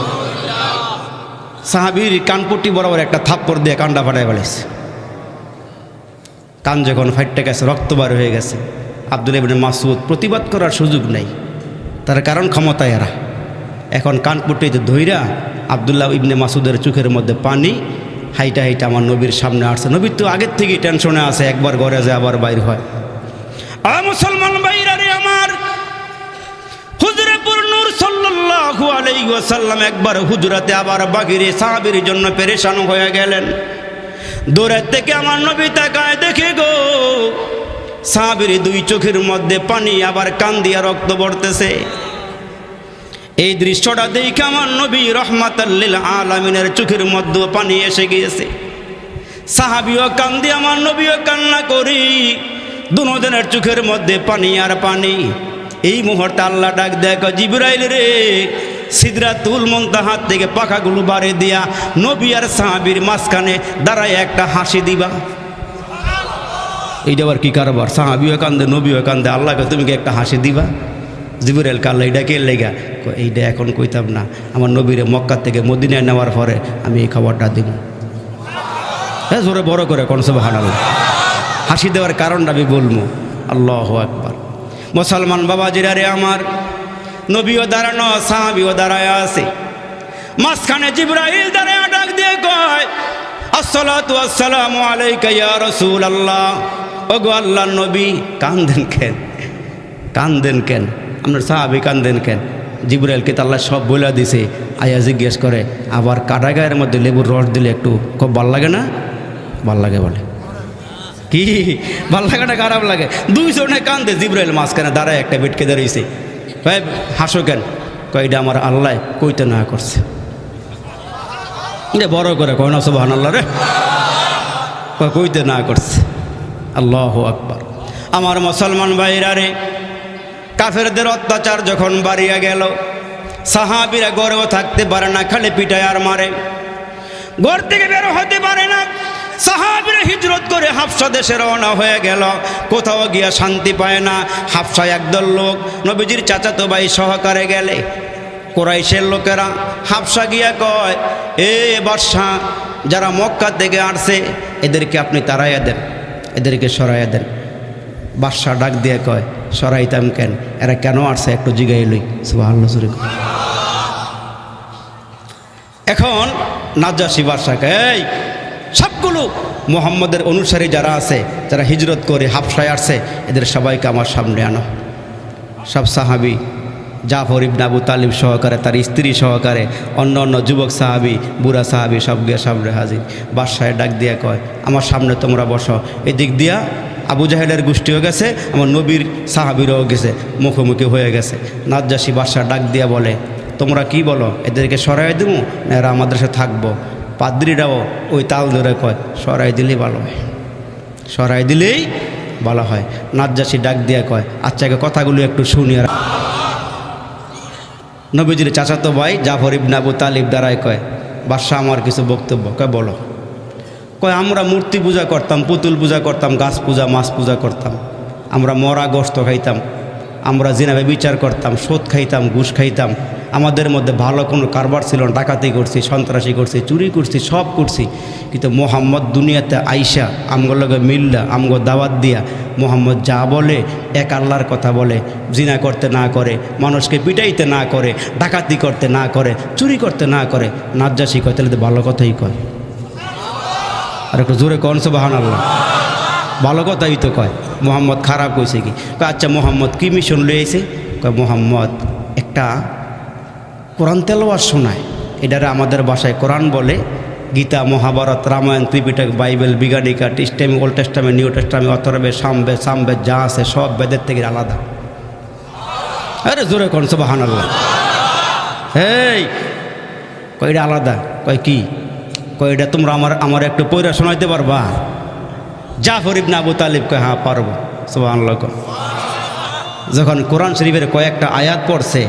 সাহাবীর কানপট্টি বরাবর একটা থাপ্পড় দিয়ে কান্ডা ফাটায় ফেলেছে। কান যখন ফাইটে গেছে, রক্ত বার হয়ে গেছে। আব্দুল্লাহ ইবনে মাসউদ প্রতিবাদ করার সুযোগ নেই, তার কারণ ক্ষমতায় এরা। এখন কানপট্টিতে ধইরা আব্দুল্লাহ ইবনে মাসউদের চোখের মধ্যে পানি, হাইটা হাইটা আমার নবীর সামনে আসছে। নবীর তো আগের থেকেই টেনশনে আছে, একবার ঘরে যায় আবার বাইর হয়। মুসলমান ভাইরা রে আমার, হুজুরে পুর নূর সাল্লাল্লাহু আলাইহি ওয়াসাল্লাম একবার হুজরাতে আবার বাগিরে সাহাবীর জন্য পেরেশান হয়ে গেলেন। দূরের থেকে আমার নবী তাকায়, দেখে গো সাহাবীর দুই চোখের মধ্যে পানি, আবার কান দিয়া রক্ত পড়তেছে। এই দৃশ্যটা দেখে আমার নবী রাহমাতাল লিল আলামিনের চোখের মধ্যে পানি এসে গিয়েছে। সাহাবীও কান্দি, আমার নবীও কান্না করি, দুজনের চোখের মধ্যে পানি আর পানি। এই মুহূর্তে আল্লাহ ডাক দেয়, জিবরাইল রে, সিদরাতুল মুনতাহা থেকে পাখাগুলো বাড়ি দিয়া নবী আর সাহাবীর মাঝখানে দাঁড়ায় একটা হাসি দিবা। এইটা আবার কি কারবার? সাহাবীও কান্দে, নবীও কান্দে, আল্লাহকে তুমি কি একটা হাসি দিবা? জিবরাইল কাল্লা এইটা কে লেগা? এইটা এখন কইতাম না, আমার নবীরে মক্কা থেকে মদিনায় নেওয়ার পরে আমি এই খবরটা দিব। হ্যাঁ, জোরে বড় করে কোন সুবহানাল্লাহ। হাসি দেওয়ার কারণটা আমি বলবো। আল্লাহু আকবার। মুসলমান বাবাজিরা রে আমার, নবীও দাঁড়ানো, সাহাবীও দাঁড়ায় আছে। মাঝখানে জিবরাইল দাঁড়ায় ডাক দিয়ে কয়, আসসালাতু ওয়াসসালামু আলাইকা ইয়া রাসূলুল্লাহ। ওগো আল্লাহর নবী। কান্দেন কেন? কান্দেন কেন? আপনার সাহাবী কান্দেন কেন? জিবরাইলকে তো আল্লাহ সব বলে দিছে। আয়া জিজ্ঞেস করে, আবার কাটা গায়ের মধ্যে লেবুর রস দিলে একটু খুব ভাল লাগে না? ভাল লাগে বলে। কি ভাল লাগে না খারাপ লাগে? দুইজনে কান্দে, জিবরাইল মাঝখানে দাঁড়ায় একটা বেটকে দাঁড়িয়েছে। ভাই হাসো কেন? কয়টা আমার আল্লাহ কইতে না করছে। বড় করে কয় না সুবহানাল্লাহ রে, কইতে না করছে। আল্লাহু আকবার। আমার মুসলমান ভাইরা রে, কাফেরদের অত্যাচার যখন বাড়িয়া গেল, সাহাবীরা ঘরেও থাকতে পারে না, খালি পিটায় আর মারে, ঘর থেকে বের হতে পারে না। সাহাবীরা হিজরত করে হাবশা দেশে রওনা হয়ে গেল, কোথাও গিয়া শান্তি পায় না। হাবশায় একদল লোক নবীজির চাচাতো ভাই সহকারে গেলে, কুরাইশের লোকেরা হাবশা গিয়া কয়, এ বাদশাহ, যারা মক্কা থেকে আসছে এদেরকে আপনি তাড়াইয়া দেন, এদেরকে সরাইয়া দেন। বাদশাহ ডাক দিয়ে কয়, সরাইতাম কেন? এরা কেন আসছে একটু জিগাই লই। সুবহানাল্লাহ। এখন নাজ্জাশী বাদশাকে, এই সবগুলো মুহাম্মদের অনুসারী যারা আছে, যারা হিজরত করে হাবশায় আসছে, এদের সবাইকে আমার সামনে আনো। সব সাহাবী, জাফর ইবনে আবু তালিব সহকারে, তার স্ত্রী সহকারে, অন্য অন্য যুবক সাহাবী, বুড়া সাহাবী সব গিয়ে সামনে হাজির। বাদশাহে ডাক দিয়া কয়, আমার সামনে তোমরা বসো। এদিক দিয়া আবু জাহেলের গোষ্ঠীও গেছে, আমার নবীর সাহাবীরাও গেছে, মুখোমুখি হয়ে গেছে। নাজ্জাশী বাদশাহ ডাক দিয়া বলে, তোমরা কি বলো, এদেরকে সরাই দেবো না এরা আমাদের সাথে থাকবো? পাদ্রীরাও ওই তাল ধরে কয়, সরাই দিলেই ভালো হয়, সরাই দিলেই ভালো হয়। নাজ্জাশী ডাক দিয়া কয়, আচ্ছা কথাগুলো একটু শুনি। আর নবীজির চাচাতো ভাই জাফর ইবনে আবু তালিব দাঁড়ায় কয়, বাদশাহ আমার কিছু বক্তব্য। কয় বলো। কয়, আমরা মূর্তি পূজা করতাম, পুতুল পূজা করতাম, গাছ পূজা, মাছ পূজা করতাম, আমরা মরা গোশত খাইতাম, আমরা জিনাবে বিচার করতাম, সুদ খাইতাম, ঘুষ খাইতাম, আমাদের মধ্যে ভালো কোনো কারবার ছিল না, ডাকাতি করছি, সন্ত্রাসী করছি, চুরি করছি, সব করছি। কিন্তু মোহাম্মদ দুনিয়াতে আইসা আমগো লগে মিল্লা, আমগো দাওয়াত দিয়া মোহাম্মদ যা বলে এক আল্লাহর কথা বলে, জিনা করতে না করে, মানুষকে পিটাইতে না করে, ডাকাতি করতে না করে, চুরি করতে না করে। নাজ্জাশী কয়, তাহলে তো ভালো কথাই কয়। আর একটু জোরে কন সুবহানাল্লাহ। ভালো কথাই তো কয়। মোহাম্মদ খারাপ কইছে কি? কয়, আচ্ছা মোহাম্মদ কি মিশন লইছে? কয়, মোহাম্মদ একটা কোরআন তেলাওয়াত শোনায়, এটারে আমাদের ভাষায় কোরআন বলে। গীতা, মহাভারত, রামায়ণ, ত্রিপিটক, বাইবেল, বিজ্ঞানিকা, টেস্টামি, ওল্ড টেস্টামেন্ট, নিউ টেস্টামেন্ট, অথর্বে, সামবেদ যা আছে সব বেদের থেকে আলাদা। আরে জোরে কোন সুবহানাল্লাহ। এই কয়, এটা আলাদা। কয় কি? কয়, এটা তোমরা আমার একটু পয়রা শোনাইতে পারবা? জাফর ইবনে আবু তালিব কয়, হ্যাঁ পারবো। সুবহানাল্লাহ। যখন কোরআন শরীফের কয়েকটা আয়াত পড়ছে,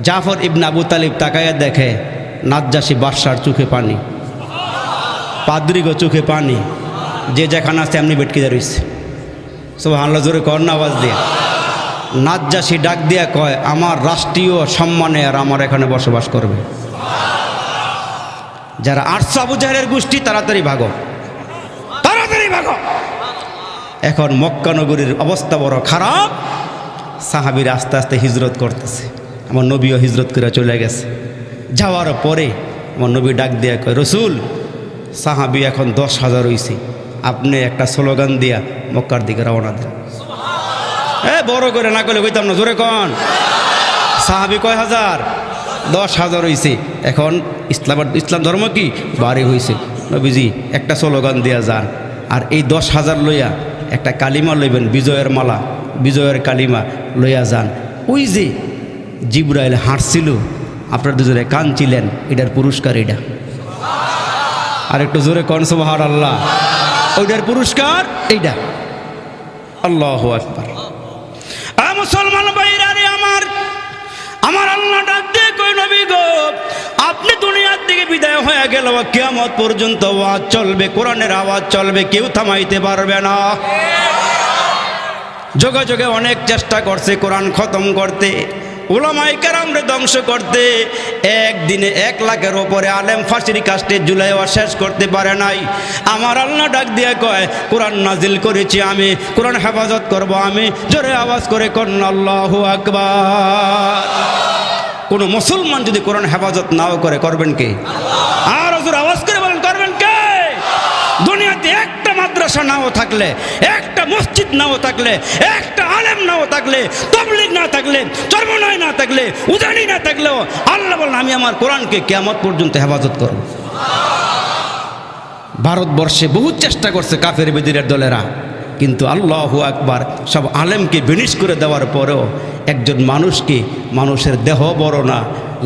জাফর ইবনে আবু তালিব তাকায়া দেখে নাজ্জাশী বাদশার চোখে পানি, পাদ্রীগো চোখে পানি, যে যেখানে আছে এমনি বেটকে দাঁড়িয়েছে। সুবহানাল্লাহ। জোরে কর না আওয়াজ দিয়ে। নাজ্জাশী ডাক দিয়া কয়, আমার রাষ্ট্রীয় সম্মানে আর আমার এখানে বসবাস করবে। যারা আসছে আবু জাহেলের গোষ্ঠী, তাড়াতাড়ি ভাগো, তাড়াতাড়ি ভাগো। এখন মক্কা নগরীর অবস্থা বড় খারাপ। সাহাবীরা আস্তে আস্তে হিজরত করতেছে। আমার নবীও হিজরত করে চলে গেছে। যাওয়ার পরে আমার নবী ডাক দিয়া কয়, রসুল, সাহাবী এখন 10,000 হইছে, আপনি একটা স্লোগান দিয়া মক্কার দিকে রওনা দেন। বড় করে না করলে কইতাম না, জোরে কন। সাহাবী কয় হাজার? 10,000 হইছে। এখন ইসলাম ধর্ম কি বাড়ি হইছে। নবীজি একটা স্লোগান দিয়া যান, আর এই 10,000 লইয়া একটা কালিমা লইবেন, বিজয়ের মালা, বিজয়ের কালিমা লইয়া যান। ওই যে জিবরাইল হাঁটছিল, আপনার দুজনে কাঁদছিলেন, এটার পুরস্কার এটা। আর একটু জোরে কন সুবহানাল্লাহ। ওইটার পুরস্কার এইটা। আল্লাহু আকবার। মুসলমান ভাইরা রে, আমার আল্লাহ ডাক দিয়ে কই, নবী গো, আপনি দুনিয়ার থেকে বিদায় হয়ে গেল, কিয়ামত পর্যন্ত আওয়াজ চলবে, কোরআনের আওয়াজ চলবে, কেউ থামাইতে পারবে না। যোগে যোগে অনেক চেষ্টা করছে কোরআন খতম করতে, উলামায়ে কেরামরে ধ্বংস করতে। একদিনে 1 লাখের ওপরে আলেম ফাঁসির কাস্টে ঝুলাইয়া শেষ করতে পারে নাই। আমার আল্লাহ ডাক দিয়ে কয়, কোরআন নাজিল করেছি আমি, কোরআন হেফাজত করব আমি। জোরে আওয়াজ করে কোন আল্লাহু আকবার। কোনো মুসলমান যদি কোরআন হেফাজত নাও করে, করবেন কে? আর হুজুর আওয়াজ করে বলেন, করবেন কে? দুনিয়াতে একটা মাদ্রাসা নাও থাকলে, একটা মসজিদ নাও থাকলে, একটা আলেম আলেম নাও থাকলে, তাবলীগ না থাকলে, চরমনায় না থাকলে, উজানি না থাকলেও আল্লাহ বলেন আমি আমার কোরআনকে কিয়ামত পর্যন্ত হেফাজত করব। ভারতবর্ষে বহু চেষ্টা করছে কাফের বেদিনের দলেরা, কিন্তু আল্লাহু আকবার, সব আলেমকে বিনিশ করে দেওয়ার পরেও একজন মানুষকে, মানুষের দেহ বড় না,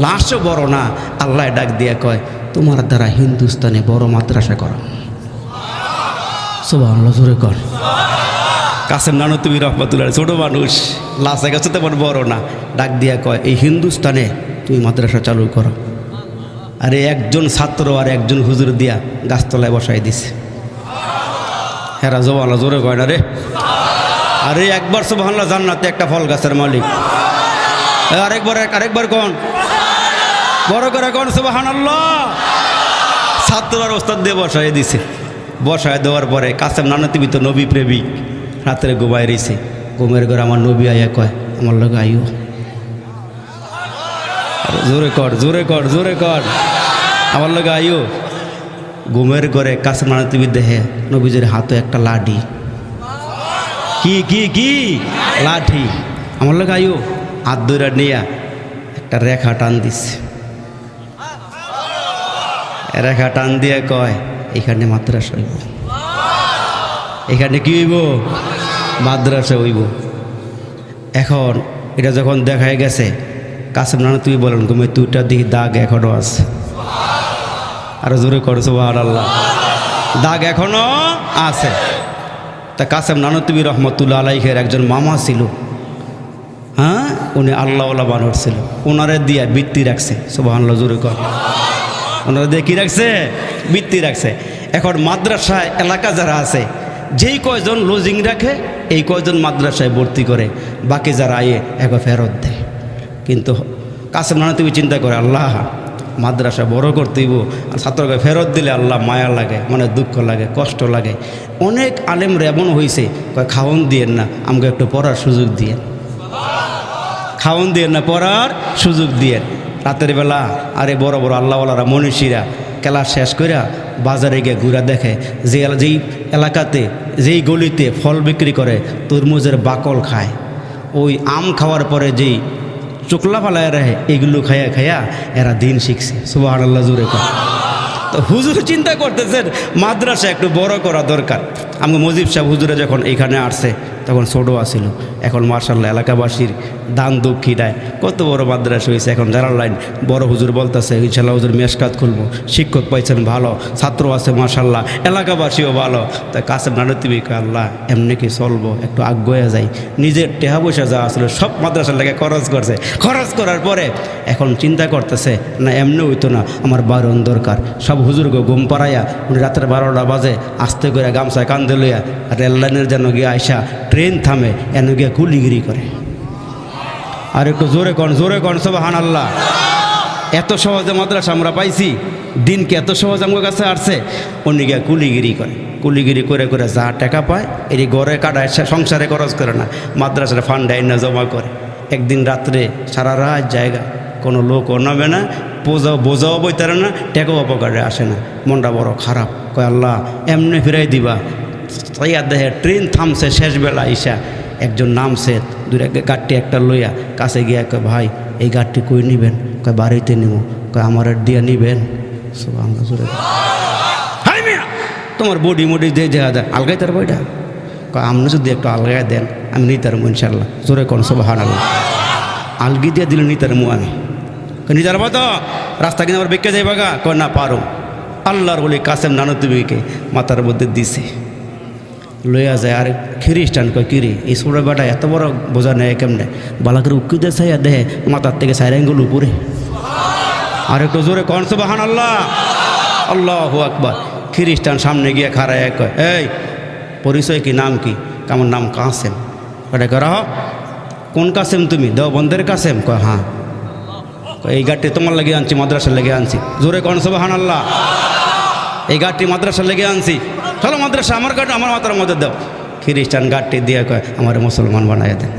লাশও বড় না, আল্লাহ ডাক দিয়ে কয় তোমার দ্বারা হিন্দুস্তানে বড় মাদ্রাসা করো। সুবহানাল্লাহ, জোরে কর। কাসেম নানতুবি রহমাতুল্লাহ ছোট মানুষ, লাশে গেছে তেমন বড় না, ডাক দিয়া কয় এই হিন্দুস্তানে তুমি মাদ্রাসা চালু করো। আরে একজন ছাত্র আর একজন হুজুর দিয়া গাছতলায় বসাই দিছে। হেরা জবাল্লাহ, জোরে কয় না রে। আরে একবার সুবহানাল্লাহ, জান্নাতে একটা ফল গাছের মালিক। আরেকবার কোন বড় করে কোন সুবহানাল্লাহ। ছাত্র আর ওস্তাদ দিয়ে বসাই দিছে। বসায় দেওয়ার পরে কাসেম নানতুবি তো নবী প্রেমিক, রাত্রে ঘুমায় রয়েছে। ঘুমের ঘরে আমার নবী আয়া কয় আমার লগে আইও। জোরে কর, জোরে কর, জোরে কর, আমার লগে আইও। ঘুমের ঘরে কাসেম নানতুবি দেহে নবীজির হাতে একটা লাঠি। কি কি কি লাঠি? আমার লগে আইও। হাত ধরে নিয়া একটা রেখা টান দিছে। রেখা টান দিয়ে কয় এখানে মাদ্রাসা হইব। এখানে কি হইব? মাদ্রাসা হইব। এখন এটা যখন দেখাই গেছে, কাসেম নানতুবি বলেন ঘুমে দুইটা দিকে দাগ এখনো আছে। আরো জোরে করো সুবহানাল্লাহ, দাগ এখনো আছে। তা কাসেম নানতুবি রহমতুল্লাহ আলাইহির একজন মামা ছিল, হ্যাঁ, উনি আল্লাহওয়ালা বানর ছিল, ওনারে দিয়া বৃত্তি রাখছে। সুবহানাল্লাহ, জোরে কর। ওনারা দিয়ে কী রাখছে? বৃত্তি রাখছে। এখন মাদ্রাসায় এলাকা যারা আছে, যেই কয়জন লজিং রাখে এই কয়জন মাদ্রাসায় ভর্তি করে, বাকি যারা আয়ে একবার ফেরত দেয়। কিন্তু কাসেম নানতুবি চিন্তা করে আল্লাহ মাদ্রাসা বড় করতেইব, আর ছাত্রকে ফেরত দিলে আল্লাহ মায়া লাগে, মানে দুঃখ লাগে, কষ্ট লাগে। অনেক আলেমরা এমন হয়েছে কয় খাওয়ন দিয়েন না, আমাকে একটু পড়ার সুযোগ দিয়ে, খাওয়ন দিয়েন না, পড়ার সুযোগ দিয়ে। রাতের বেলা আরে বড় বড় আল্লাহওয়ালারা মনীষীরা ক্লাস শেষ কইরা বাজারে গিয়ে ঘুরা দেখে যেই এলাকাতে, যেই গলিতে ফল বিক্রি করে তরমুজের বাকল খায়, ওই আম খাওয়ার পরে যেই চোকলা ফালায় রাখে, এগুলো খাইয়া খাইয়া এরা দিন শিখছে। সুবহানাল্লাহ, জোরে কর। তো হুজুর চিন্তা করতেছেন মাদ্রাসা একটু বড় করা দরকার। আমাকে মজিব সাহেব হুজুরে যখন এইখানে আসছে তখন ছোটো আসিল, এখন মার্শাল্লাহ এলাকাবাসীর দান দক্ষিণায় কত বড় মাদ্রাসা হয়েছে। এখন জানার লাইন বড় হুজুর বলতেছে ইনশাল্লাহ হুজুর মেশকাত খুলবো, শিক্ষক পাইছেন ভালো, ছাত্র আছে মার্শাল্লাহ, এলাকাবাসীও ভালো। তাই কাসেম নানতুবি আল্লাহ এমনি কি চলবো, একটু আগ্রহে যাই। নিজের টেহা পয়সা যা আসলে সব মাদ্রাসার লেগে খরচ করছে। খরচ করার পরে এখন চিন্তা করতেছে না এমনি হইতো না, আমার বারণ দরকার। সব হুজুরকে ঘুম পাড়াইয়া উনি রাতের 12টা বাজে আস্তে করে গামছায় কান্দে লইয়া রেল লাইনের যেন গিয়ে আইসা ট্রেন থামে এন গিয়ে কুলিগিরি করে। আর একটু জোরে কন, জোরে কন সুবহানাল্লাহ। এত সহজে মাদ্রাসা আমরা পাইছি, দিনকে এত সহজ আমার কাছে আসছে। উনি গিয়ে কুলিগিরি করে, কুলিগিরি করে করে যা টাকা পায় এটি ঘরে কাটায়, সংসারে খরচ করে না, মাদ্রাসার ফান্ডে আইনা জমা করে। একদিন রাত্রে সারা রাত জায়গা, কোনো লোক নামে না, বোঝাও বইতারে না, টেকাও অপকারে আসে না। মনটা বড় খারাপ, কয় আল্লাহ এমনি ফিরাই দিবা। তাই আর দেখে ট্রেন থামছে শেষ বেলা ইসা, একজন নামছে, দুই গাড়টি একটা লইয়া কাছে গিয়া কয় ভাই এই গাড়টি কই নিবেন? কয় বাড়িতে নিব। কয় আমার দিয়া নিবেন? তোমার বডি মডি যে দেয় আলগাই তার বইটা। কয় আপনি যদি একটু আলগাই দেন আমি নিতার মু ইনশাল্লাহ। জোরে কোন সুবহানাল্লাহ। আলগি দিয়ে দিলে নিতার মু আমি। নিতার তো রাস্তা কিনে আবার বেঁকে যাই বাগা? কয় না পারো। আল্লাহর বলি কাসেম নানতুবিকে মাথার মধ্যে দিছে, লইয়া যায়। আর খ্রিস্টান কয় কিরে এই ছোটো বেটা এত বড় বোঝা নেয় কেমনে? বালা করে উকিতে চাইয়া দেহে মাথার থেকে সাইরাঙ্গুল উপরে। আর একটু জোরে কন সুবহানাল্লাহ, আল্লাহু আকবার। খ্রিস্টান সামনে গিয়ে খাড়ায় কয় এই পরিচয় কি, নাম কি? আমার নাম কাসেম। কটা করা কোন কাসেম তুমি? দেওবন্দের কাসেম? কয় হ্যাঁ। এই গাড়িটি তোমার লেগে আনছি, মাদ্রাসার লেগে আনছি। জোরে কন সুবহানাল্লাহ। এই গাড়িটি মাদ্রাসার লেগে আনছি, চলো মাদ্রাসা আমার গাড়ি আমার মাথার মধ্যে দাও। খ্রিস্টান গাড়িটি দিয়ে কয় আমার মুসলমান বানাই দেন।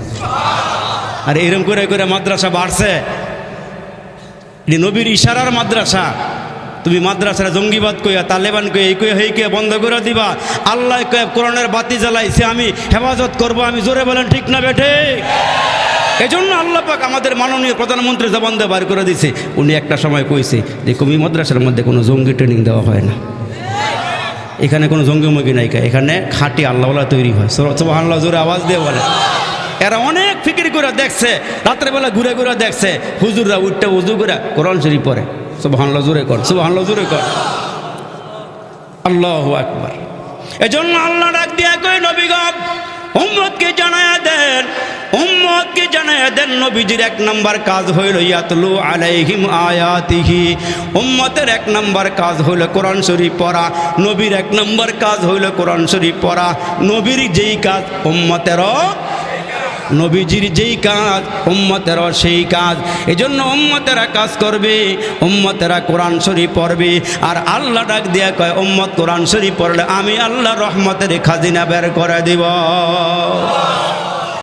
আর এরকম করে করে মাদ্রাসা বাড়ছে। এটি নবীর ইশারার মাদ্রাসা। তুমি মাদ্রাসার জঙ্গিবাদ কইয়া তালেবান কইয়া এই কইয়া হেই কইয়া বন্ধ করে দিবা। আল্লাহ কয়ে কোরআনের বাতি জ্বালাইছে, আমি হেফাজত করব। আমি জোরে বলেন ঠিক না বেঠে? এই জন্য আল্লাহ পাক আমাদের মাননীয় প্রধানমন্ত্রী জবান দিয়ে বার করে দিছে। উনি একটা সময় কইছে যে কমি মাদ্রাসার মধ্যে কোনো জঙ্গি ট্রেনিং দেওয়া হয় না, এখানে কোনো জঙ্গিমুগি নাই, এখানে খাঁটি আল্লাহওয়ালা তৈরি হয়। সুবহানাল্লাহ জোরে আওয়াজ দিয়ে বলে। এরা অনেক ফিকির করে দেখছে, রাত্রেবেলা ঘুরে ঘুরে দেখছে হুজুররা উঠতে উজু করে কোরআন শরীফ পড়ে। সুবহানাল্লাহ জোরে কর, সুবহানাল্লাহ জোরে কর, আল্লাহু আকবার। এজন্য আল্লাহ ডাক দিয়া কই নবী গো উম্মতকে জানায়া দেন, উম্মতকে জানায়া দেন নবীজির এক নাম্বার কাজ হইল ইয়াতলু আলাইহিম আয়াতিহি। উম্মতের এক নাম্বার কাজ হইল কোরআন শরীফ পড়া, নবীর এক নাম্বার কাজ হইল কোরআন শরীফ পড়া। নবীর যেই কাজ উম্মতেরও, নবীজির যেই কাজ উম্মতেরও সেই কাজ। এজন্য উম্মতেরা কাজ করবে, উম্মতেরা কোরআন শরীফ পড়বে। আর আল্লাহ ডাক দিয়া কয় উম্মত কোরআন শরীফ পড়লে আমি আল্লাহ রহমতের খাজিনা বের করে দিব।